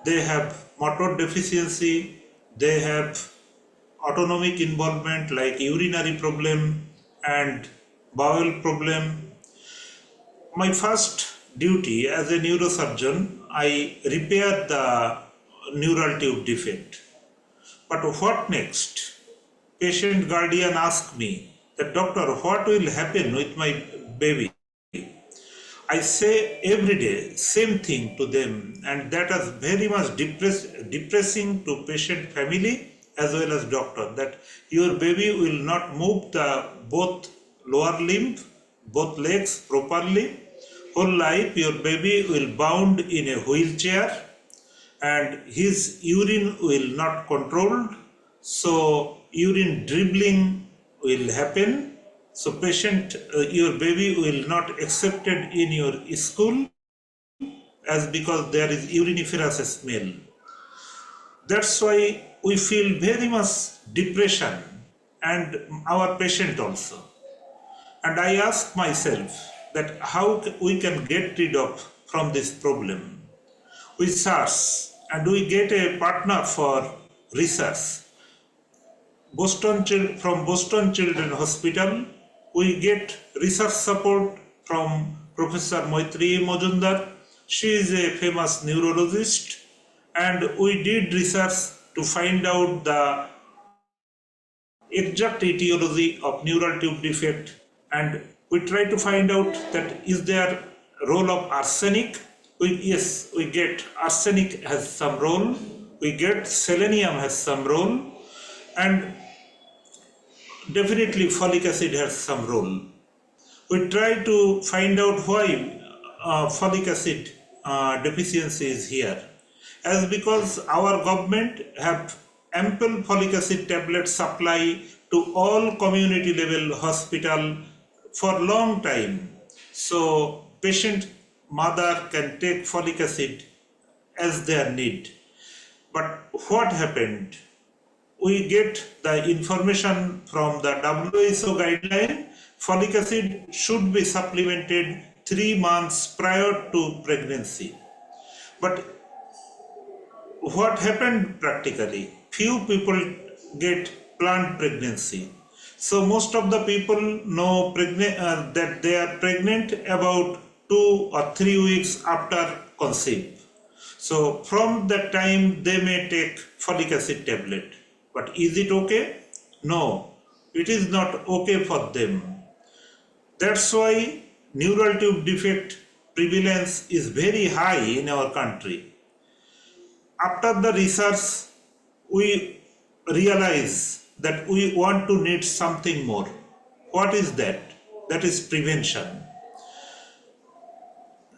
Speaker 9: they have motor deficiency, they have autonomic involvement like urinary problem and bowel problem. My first duty as a neurosurgeon, I repair the neural tube defect. But what next? Patient guardian asked me that, doctor, what will happen with my baby? I say every day same thing to them, and that is very much depressing to patient family as well as doctor, that your baby will not move the both lower limb, both legs properly. Whole life your baby will bound in a wheelchair and his urine will not controlled, so urine dribbling will happen. So patient, your baby will not accepted in your school as because there is uriniferous smell. That's why we feel very much depression, and our patient also. And I ask myself that how we can get rid of from this problem. We search and we get a partner for research. From Boston Children's Hospital, we get research support from Professor Maitri Majumdar. She is a famous neurologist, and we did research to find out the exact etiology of neural tube defect, and we try to find out that is there role of arsenic. Yes, we get arsenic has some role, we get selenium has some role, and definitely folic acid has some role. We try to find out why folic acid deficiency is here, as because our government have ample folic acid tablet supply to all community level hospital for long time. So patient mother can take folic acid as their need. But what happened? We get the information from the WHO guideline, folic acid should be supplemented 3 months prior to pregnancy. But what happened practically? Few people get planned pregnancy. So most of the people know that they are pregnant about 2 or 3 weeks after conceive. So from that time they may take folic acid tablet. But is it okay? No, it is not okay for them. That's why neural tube defect prevalence is very high in our country. After the research, we realize that we want to need something more. What is that? That is prevention.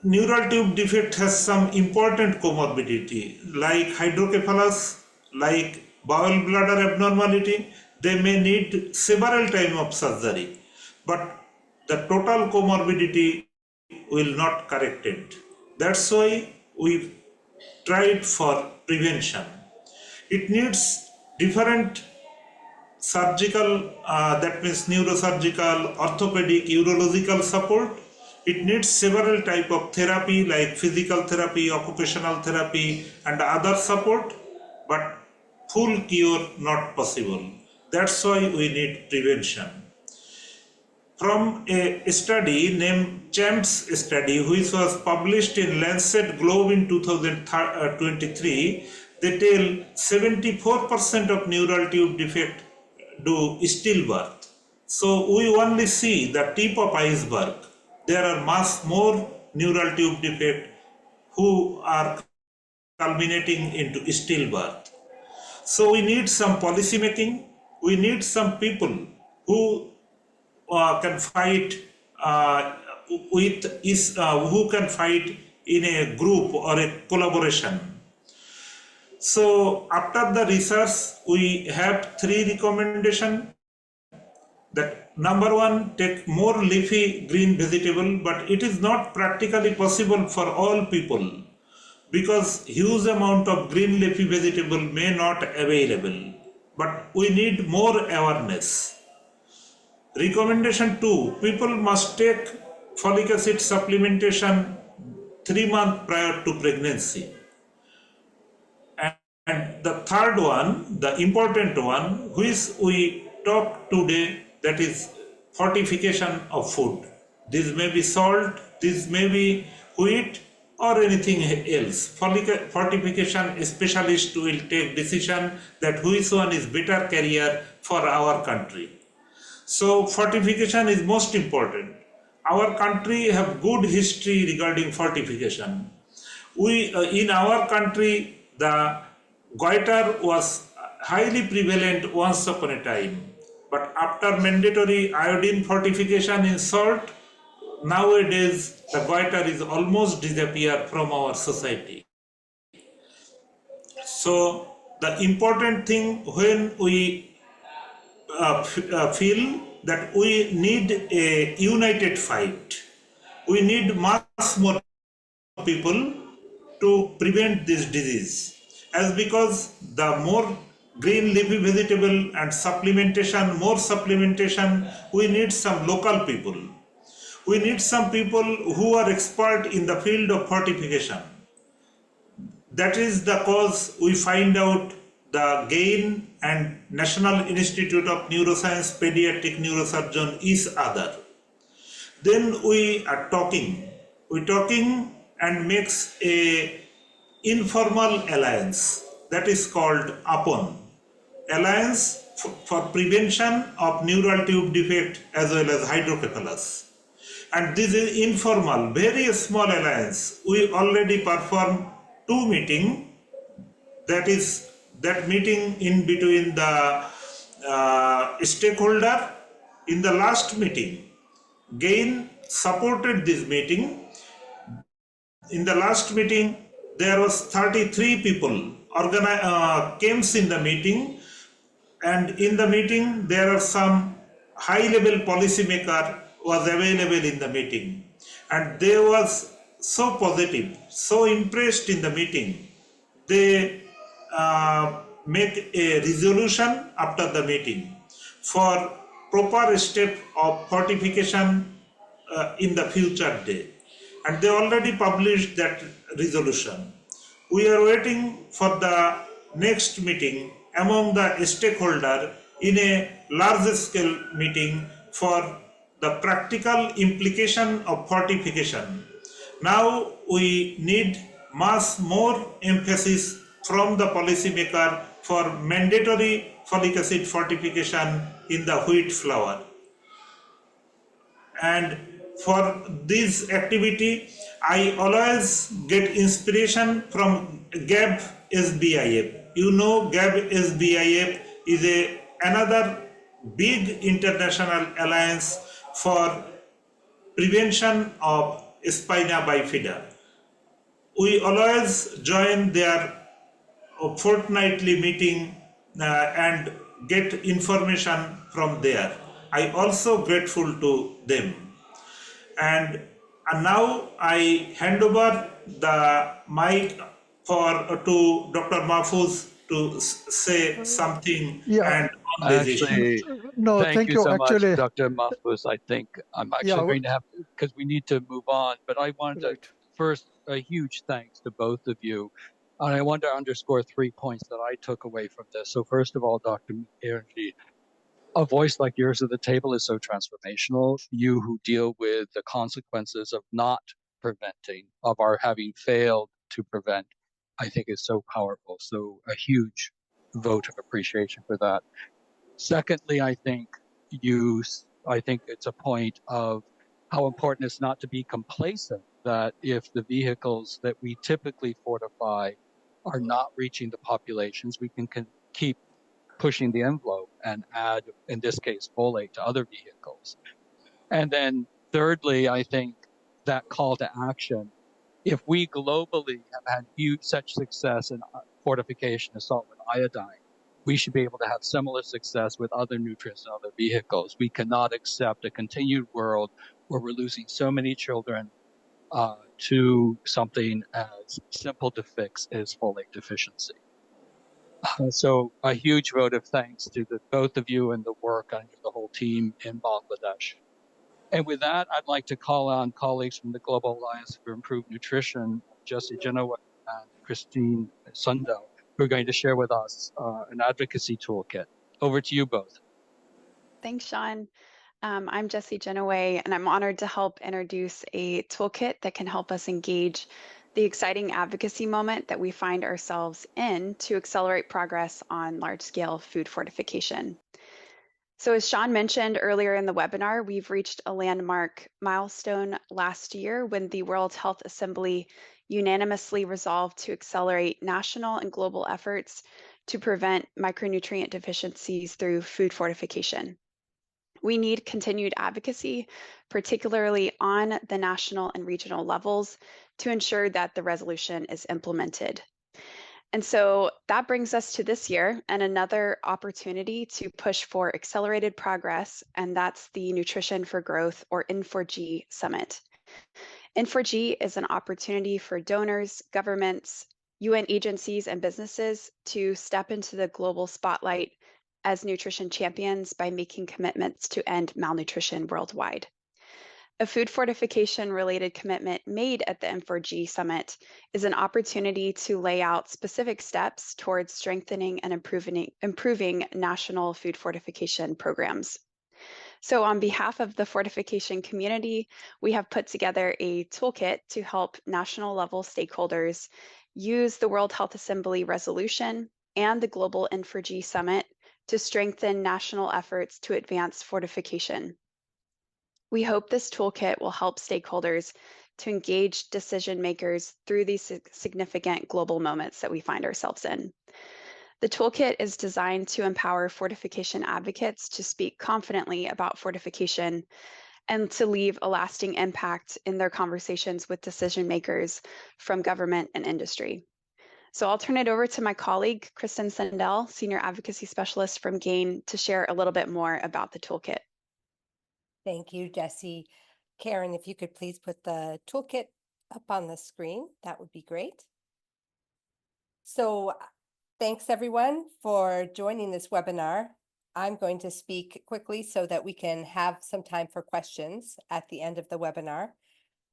Speaker 9: Neural tube defect has some important comorbidity like hydrocephalus, like bowel bladder abnormality. They may need several times of surgery, but the total comorbidity will not correct it. That's why we tried for prevention. It needs different surgical, that means neurosurgical, orthopedic, urological support, It needs several type of therapy like physical therapy, occupational therapy, and other support, but full cure not possible. That's why we need prevention. From a study named CHAMPS study, which was published in Lancet Globe in 2023, they tell 74% of neural tube defect do stillbirth. So we only see the tip of iceberg. There are much more neural tube defect who are culminating into stillbirth. So we need some policy making. We need some people who can fight who can fight in a group or a collaboration. So after the research, we have 3 recommendations. That number 1, take more leafy green vegetable, but it is not practically possible for all people because huge amount of green leafy vegetable may not available. But we need more awareness. Recommendation 2, people must take folic acid supplementation 3 months prior to pregnancy. And the third one, the important one, which we talk today, that is fortification of food. This may be salt, this may be wheat or anything else. Fortification specialist will take decision that which one is better carrier for our country. So fortification is most important. Our country have good history regarding fortification. In our country, the goiter was highly prevalent once upon a time. But after mandatory iodine fortification in salt, nowadays the goiter is almost disappeared from our society. So the important thing when we feel that we need a united fight, we need much more people to prevent this disease. As because the more green leafy vegetable and more supplementation, we need some local people. We need some people who are expert in the field of fortification. That is the cause we find out the GAIN and National Institute of Neuroscience Pediatric Neurosurgeon is other. Then we are talking. We talking and makes a informal alliance that is called APON, Alliance for Prevention of Neural Tube Defect as well as hydrocephalus. And this is informal, very small alliance. We already performed 2 meetings. That is that meeting in between the stakeholder. In the last meeting, GAIN supported this meeting. In the last meeting, there was 33 people came in the meeting, and in the meeting there are some high-level policymaker was available in the meeting, and they was so positive, so impressed in the meeting. They make a resolution after the meeting for proper step of fortification in the future day, and they already published that resolution. We are waiting for the next meeting among the stakeholder in a large scale meeting for the practical implication of fortification. Now we need much more emphasis from the policymaker for mandatory folic acid fortification in the wheat flour. And for this activity, I always get inspiration from GAB SBIF. You know, GAB SBIF is another big international alliance for prevention of spina bifida. We always join their fortnightly meeting and get information from there. I also grateful to them. And now I hand over the mic to Dr. Mahfouz to say something and
Speaker 1: Actually,
Speaker 8: No,
Speaker 1: thank
Speaker 8: thank
Speaker 1: you
Speaker 8: you.
Speaker 1: so much,
Speaker 8: Actually,
Speaker 1: Dr. Mahfouz. I think I'm actually
Speaker 8: yeah,
Speaker 1: going to have to, because we need to move on, but I wanted to
Speaker 8: right.
Speaker 1: first a huge thanks to both of you. And I want to underscore 3 points that I took away from this. So first of all, Dr. Mukherjee, a voice like yours at the table is so transformational. You who deal with the consequences of not preventing, of our having failed to prevent, I think is so powerful. So a huge vote of appreciation for that. Secondly, I think it's a point of how important it's not to be complacent, that if the vehicles that we typically fortify are not reaching the populations, we can keep pushing the envelope and add, in this case, folate to other vehicles. And then thirdly, I think that call to action, if we globally have had huge such success in fortification assault with iodine, we should be able to have similar success with other nutrients and other vehicles. We cannot accept a continued world where we're losing so many children to something as simple to fix as folate deficiency. So a huge vote of thanks to both of you and the work on the whole team in Bangladesh. And with that, I'd like to call on colleagues from the Global Alliance for Improved Nutrition, Jesse Genoa and Christine Sundell, who are going to share with us an advocacy toolkit. Over to you both.
Speaker 10: Thanks, Sean. I'm Jessie Genoway, and I'm honored to help introduce a toolkit that can help us engage the exciting advocacy moment that we find ourselves in to accelerate progress on large-scale food fortification. So as Sean mentioned earlier in the webinar, we've reached a landmark milestone last year when the World Health Assembly unanimously resolved to accelerate national and global efforts to prevent micronutrient deficiencies through food fortification. We need continued advocacy, particularly on the national and regional levels, to ensure that the resolution is implemented. And so that brings us to this year and another opportunity to push for accelerated progress, and that's the Nutrition for Growth, or N4G Summit. N4G is an opportunity for donors, governments, UN agencies, and businesses to step into the global spotlight as nutrition champions by making commitments to end malnutrition worldwide. A food fortification related commitment made at the N4G Summit is an opportunity to lay out specific steps towards strengthening and improving national food fortification programs. So on behalf of the fortification community, we have put together a toolkit to help national level stakeholders use the World Health Assembly resolution and the Global N4G Summit to strengthen national efforts to advance fortification. We hope this toolkit will help stakeholders to engage decision makers through these significant global moments that we find ourselves in. The toolkit is designed to empower fortification advocates to speak confidently about fortification and to leave a lasting impact in their conversations with decision makers from government and industry. So I'll turn it over to my colleague, Kristen Sundell, Senior Advocacy Specialist from GAIN, to share a little bit more about the toolkit.
Speaker 11: Thank you, Jessie. Karen, if you could please put the toolkit up on the screen, that would be great. So thanks everyone for joining this webinar. I'm going to speak quickly so that we can have some time for questions at the end of the webinar.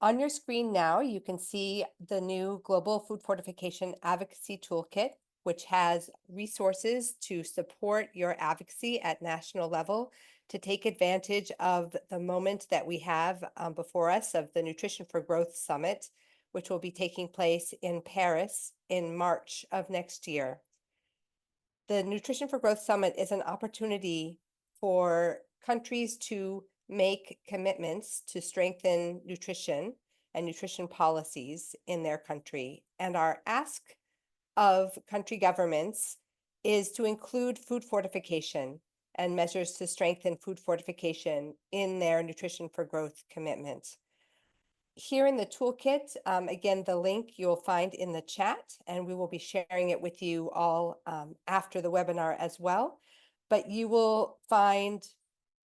Speaker 11: On your screen now, you can see the new Global Food Fortification Advocacy Toolkit, which has resources to support your advocacy at national level to take advantage of the moment that we have before us of the Nutrition for Growth Summit, which will be taking place in Paris in March of next year. The Nutrition for Growth Summit is an opportunity for countries to make commitments to strengthen nutrition and nutrition policies in their country. And our ask of country governments is to include food fortification and measures to strengthen food fortification in their Nutrition for Growth commitment. Here in the toolkit, again, the link you'll find in the chat, and we will be sharing it with you all after the webinar as well. But you will find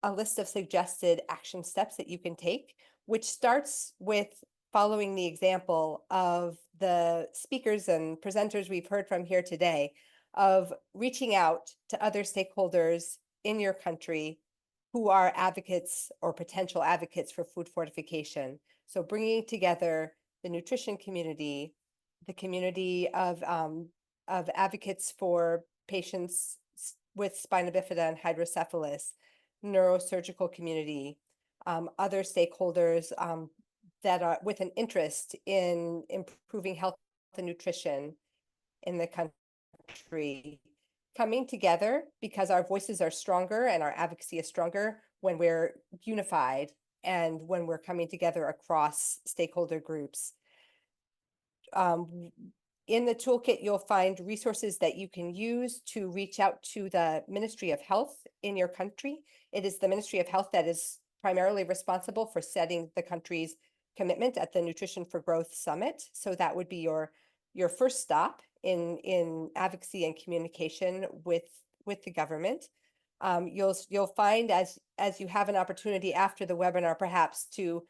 Speaker 11: a list of suggested action steps that you can take, which starts with following the example of the speakers and presenters we've heard from here today, of reaching out to other stakeholders in your country who are advocates or potential advocates for food fortification. So bringing together the nutrition community, the community of advocates for patients with spina bifida and hydrocephalus, neurosurgical community, other stakeholders that are with an interest in improving health and nutrition in the country, coming together because our voices are stronger and our advocacy is stronger when we're unified and when we're coming together across stakeholder groups. In the toolkit, you'll find resources that you can use to reach out to the Ministry of Health in your country. It is the Ministry of Health that is primarily responsible for setting the country's commitment at the Nutrition for Growth Summit. So that would be your first stop in advocacy and communication with the government. You'll find as you have an opportunity after the webinar, perhaps to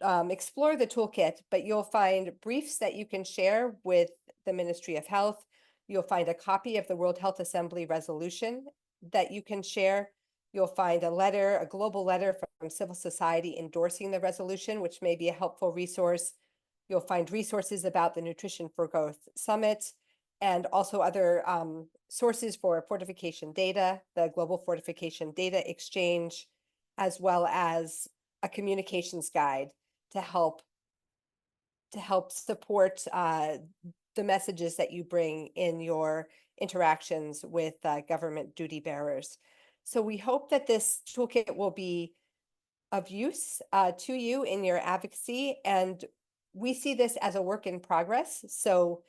Speaker 11: explore the toolkit, but you'll find briefs that you can share with the Ministry of Health. You'll find a copy of the World Health Assembly resolution that you can share. You'll find a letter, a global letter from civil society endorsing the resolution, which may be a helpful resource. You'll find resources about the Nutrition for Growth Summit and also other sources for fortification data, the Global Fortification Data Exchange, as well as a communications guide to help support the messages that you bring in your interactions with government duty bearers. So we hope that this toolkit will be of use to you in your advocacy, and we see this as a work in progress. So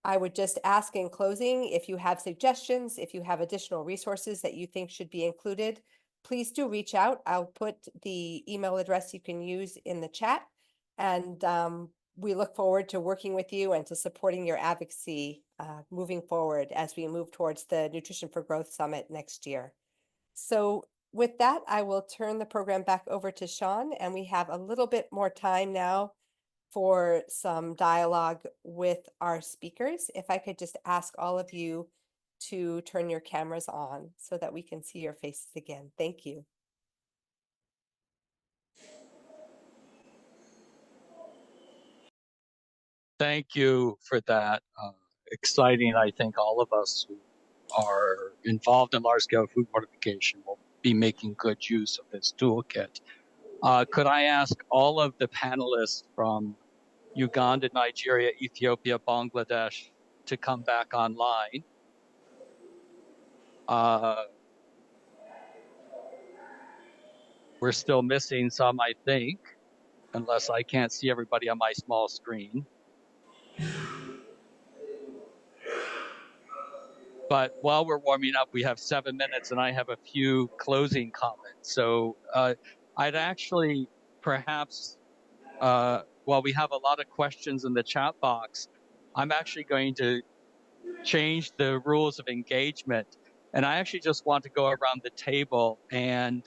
Speaker 11: I would just ask in closing, if you have suggestions, if you have additional resources that you think should be included, please do reach out. I'll put the email address you can use in the chat, and we look forward to working with you and to supporting your advocacy moving forward as we move towards the Nutrition for Growth Summit next year. So with that, I will turn the program back over to Sean, and we have a little bit more time now for some dialogue with our speakers. If I could just ask all of you to turn your cameras on so that we can see your faces again. Thank you.
Speaker 1: Thank you for that. Exciting. I think all of us who are involved in large-scale food fortification will be making good use of this toolkit. Could I ask all of the panelists from Uganda, Nigeria, Ethiopia, Bangladesh to come back online? We're still missing some, I think, unless I can't see everybody on my small screen. But while we're warming up, we have 7 minutes and I have a few closing comments. So I'd actually perhaps, while we have a lot of questions in the chat box, I'm actually going to change the rules of engagement. And I actually just want to go around the table and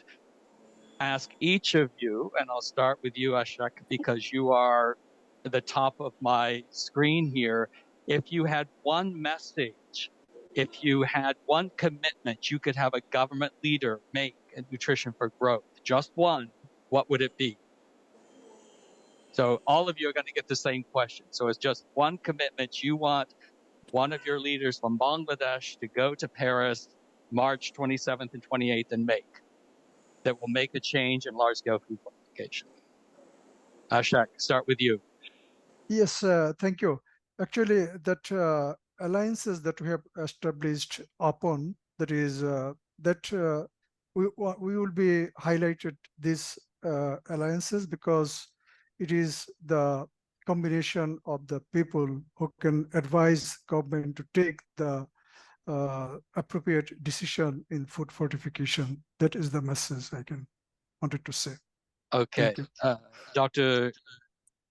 Speaker 1: ask each of you, and I'll start with you, Ashak, because you are at the top of my screen here. If you had one message, if you had one commitment you could have a government leader make in Nutrition for Growth, just one, what would it be? So all of you are going to get the same question. So it's just one commitment you want one of your leaders from Bangladesh to go to Paris March 27th and 28th and make that will make a change in large-scale food fortification. Ashak, start with you.
Speaker 8: Yes, thank you. Actually, that alliances that we have established upon, that is, we will be highlighted these alliances because it is the combination of the people who can advise government to take the appropriate decision in food fortification. That is the message I wanted to say.
Speaker 1: Okay, Dr.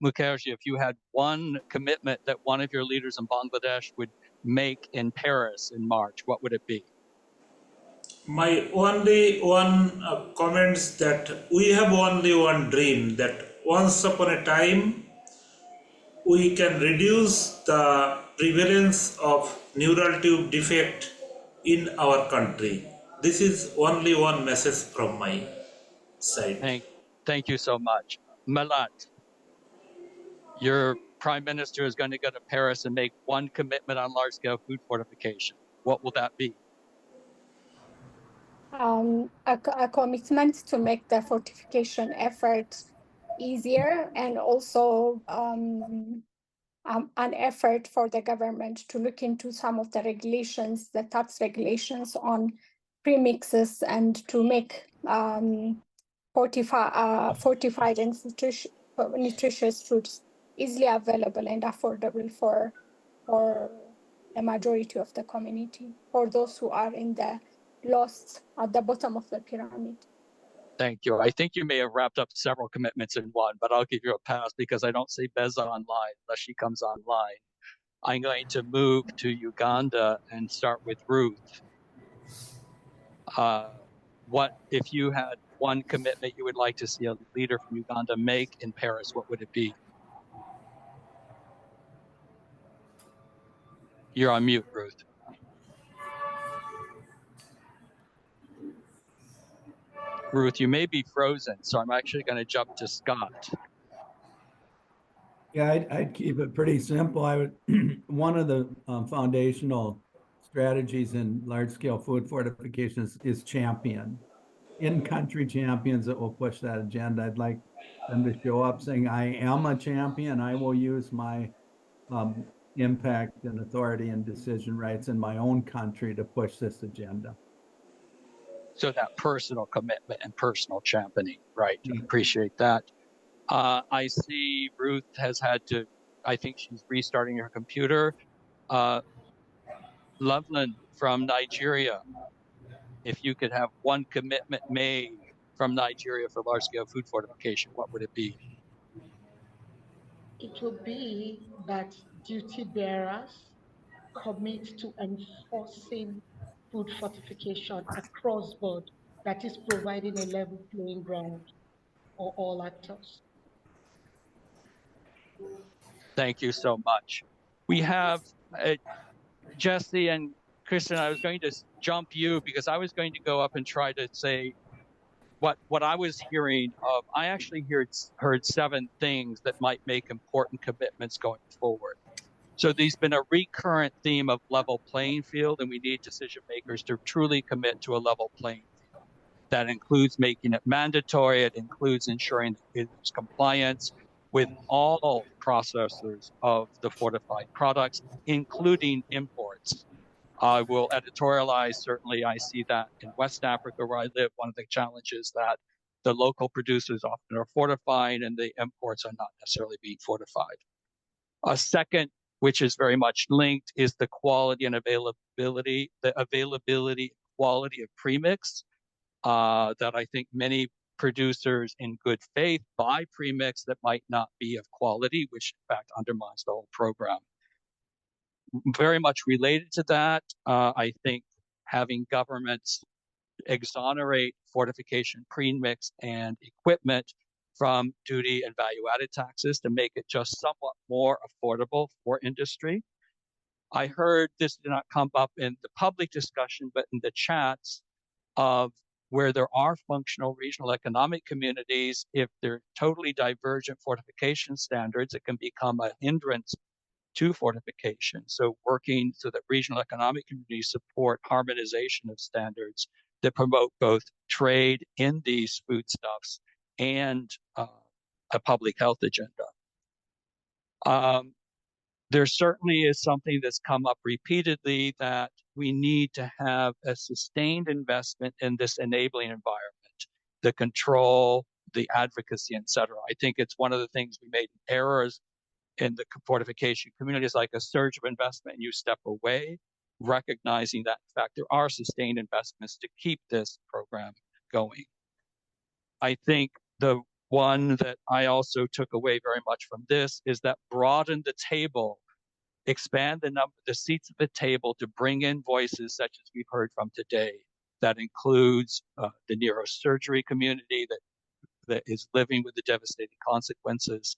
Speaker 1: Mukherjee, if you had one commitment that one of your leaders in Bangladesh would make in Paris in March, what would it be?
Speaker 9: My only one comments that we have only one dream, that once upon a time we can reduce the prevalence of neural tube defect in our country. This is only one message from my side.
Speaker 1: Thank you so much. Malat, your prime minister is going to go to Paris and make one commitment on large-scale food fortification. What will that be?
Speaker 7: A commitment to make the fortification effort easier, and also an effort for the government to look into some of the regulations, the tax regulations on premixes, and to make fortified and nutritious foods easily available and affordable for the majority of the community, for those who are in the lost at the bottom of the pyramid.
Speaker 1: Thank you. I think you may have wrapped up several commitments in one, but I'll give you a pass because I don't see Beza online unless she comes online. I'm going to move to Uganda and start with Ruth. What if you had one commitment you would like to see a leader from Uganda make in Paris, what would it be? You're on mute, Ruth. Ruth, you may be frozen, so I'm actually going to jump to Scott.
Speaker 3: Yeah, I'd keep it pretty simple. I would, one of the foundational strategies in large-scale food fortification is champion. In-country champions that will push that agenda. I'd like them to show up saying, I am a champion. I will use my impact and authority and decision rights in my own country to push this agenda.
Speaker 1: So that personal commitment and personal championing, right? I appreciate that. I see Ruth has had to, I think she's restarting her computer. Loveland from Nigeria, if you could have one commitment made from Nigeria for large-scale food fortification, what would it be?
Speaker 5: It will be that duty bearers commit to enforcing food fortification across board, that is providing a level playing ground for all actors.
Speaker 1: Thank you so much. We have Jesse and Kristen. I was going to jump you because I was going to go up and try to say what I was hearing of. I actually heard 7 things that might make important commitments going forward. So there's been a recurrent theme of level playing field, and we need decision makers to truly commit to a level playing field. That includes making it mandatory. It includes ensuring that there's compliance with all processors of the fortified products, including imports. I will editorialize. Certainly, I see that in West Africa, where I live, one of the challenges that the local producers often are fortifying and the imports are not necessarily being fortified. A second, which is very much linked, is the quality and availability, quality of premix, that I think many producers in good faith buy premix that might not be of quality, which in fact undermines the whole program. Very much related to that, I think having governments exonerate fortification premix and equipment from duty and value-added taxes to make it just somewhat more affordable for industry. I heard this did not come up in the public discussion, but in the chats of where there are functional regional economic communities, if they're totally divergent fortification standards, it can become a hindrance to fortification. So working so that regional economic communities support harmonization of standards that promote both trade in these foodstuffs and a public health agenda. There certainly is something that's come up repeatedly, that we need to have a sustained investment in this enabling environment, the control, the advocacy, et cetera. I think it's one of the things we made errors in the fortification communities, like a surge of investment and you step away, recognizing that in fact there are sustained investments to keep this program going. I think the one that I also took away very much from this is that broaden the table, expand the seats at the table to bring in voices such as we've heard from today. That includes the neurosurgery community that is living with the devastating consequences,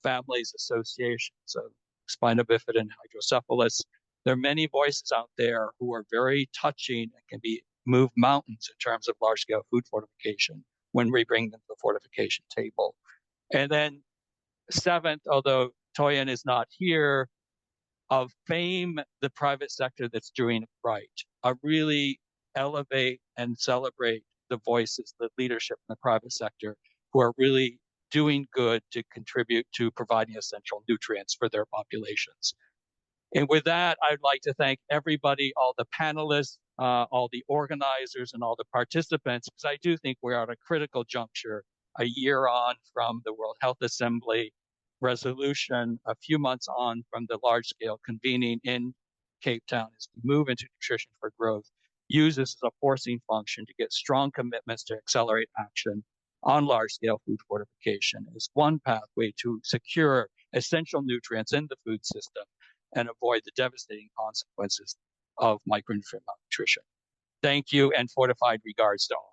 Speaker 1: families, associations of spina bifida and hydrocephalus. There are many voices out there who are very touching and can be move mountains in terms of large-scale food fortification when we bring them to the fortification table. And then seventh, although Toyin is not here, of fame the private sector that's doing it right. Really elevate and celebrate the voices, the leadership in the private sector who are really doing good to contribute to providing essential nutrients for their populations. And with that, I'd like to thank everybody, all the panelists, all the organizers, and all the participants, because I do think we're at a critical juncture, a year on from the World Health Assembly resolution, a few months on from the large-scale convening in Cape Town as we move into Nutrition for Growth, use this as a forcing function to get strong commitments to accelerate action on large-scale food fortification as one pathway to secure essential nutrients in the food system and avoid the devastating consequences of micronutrient malnutrition. Thank you, and fortified regards to all.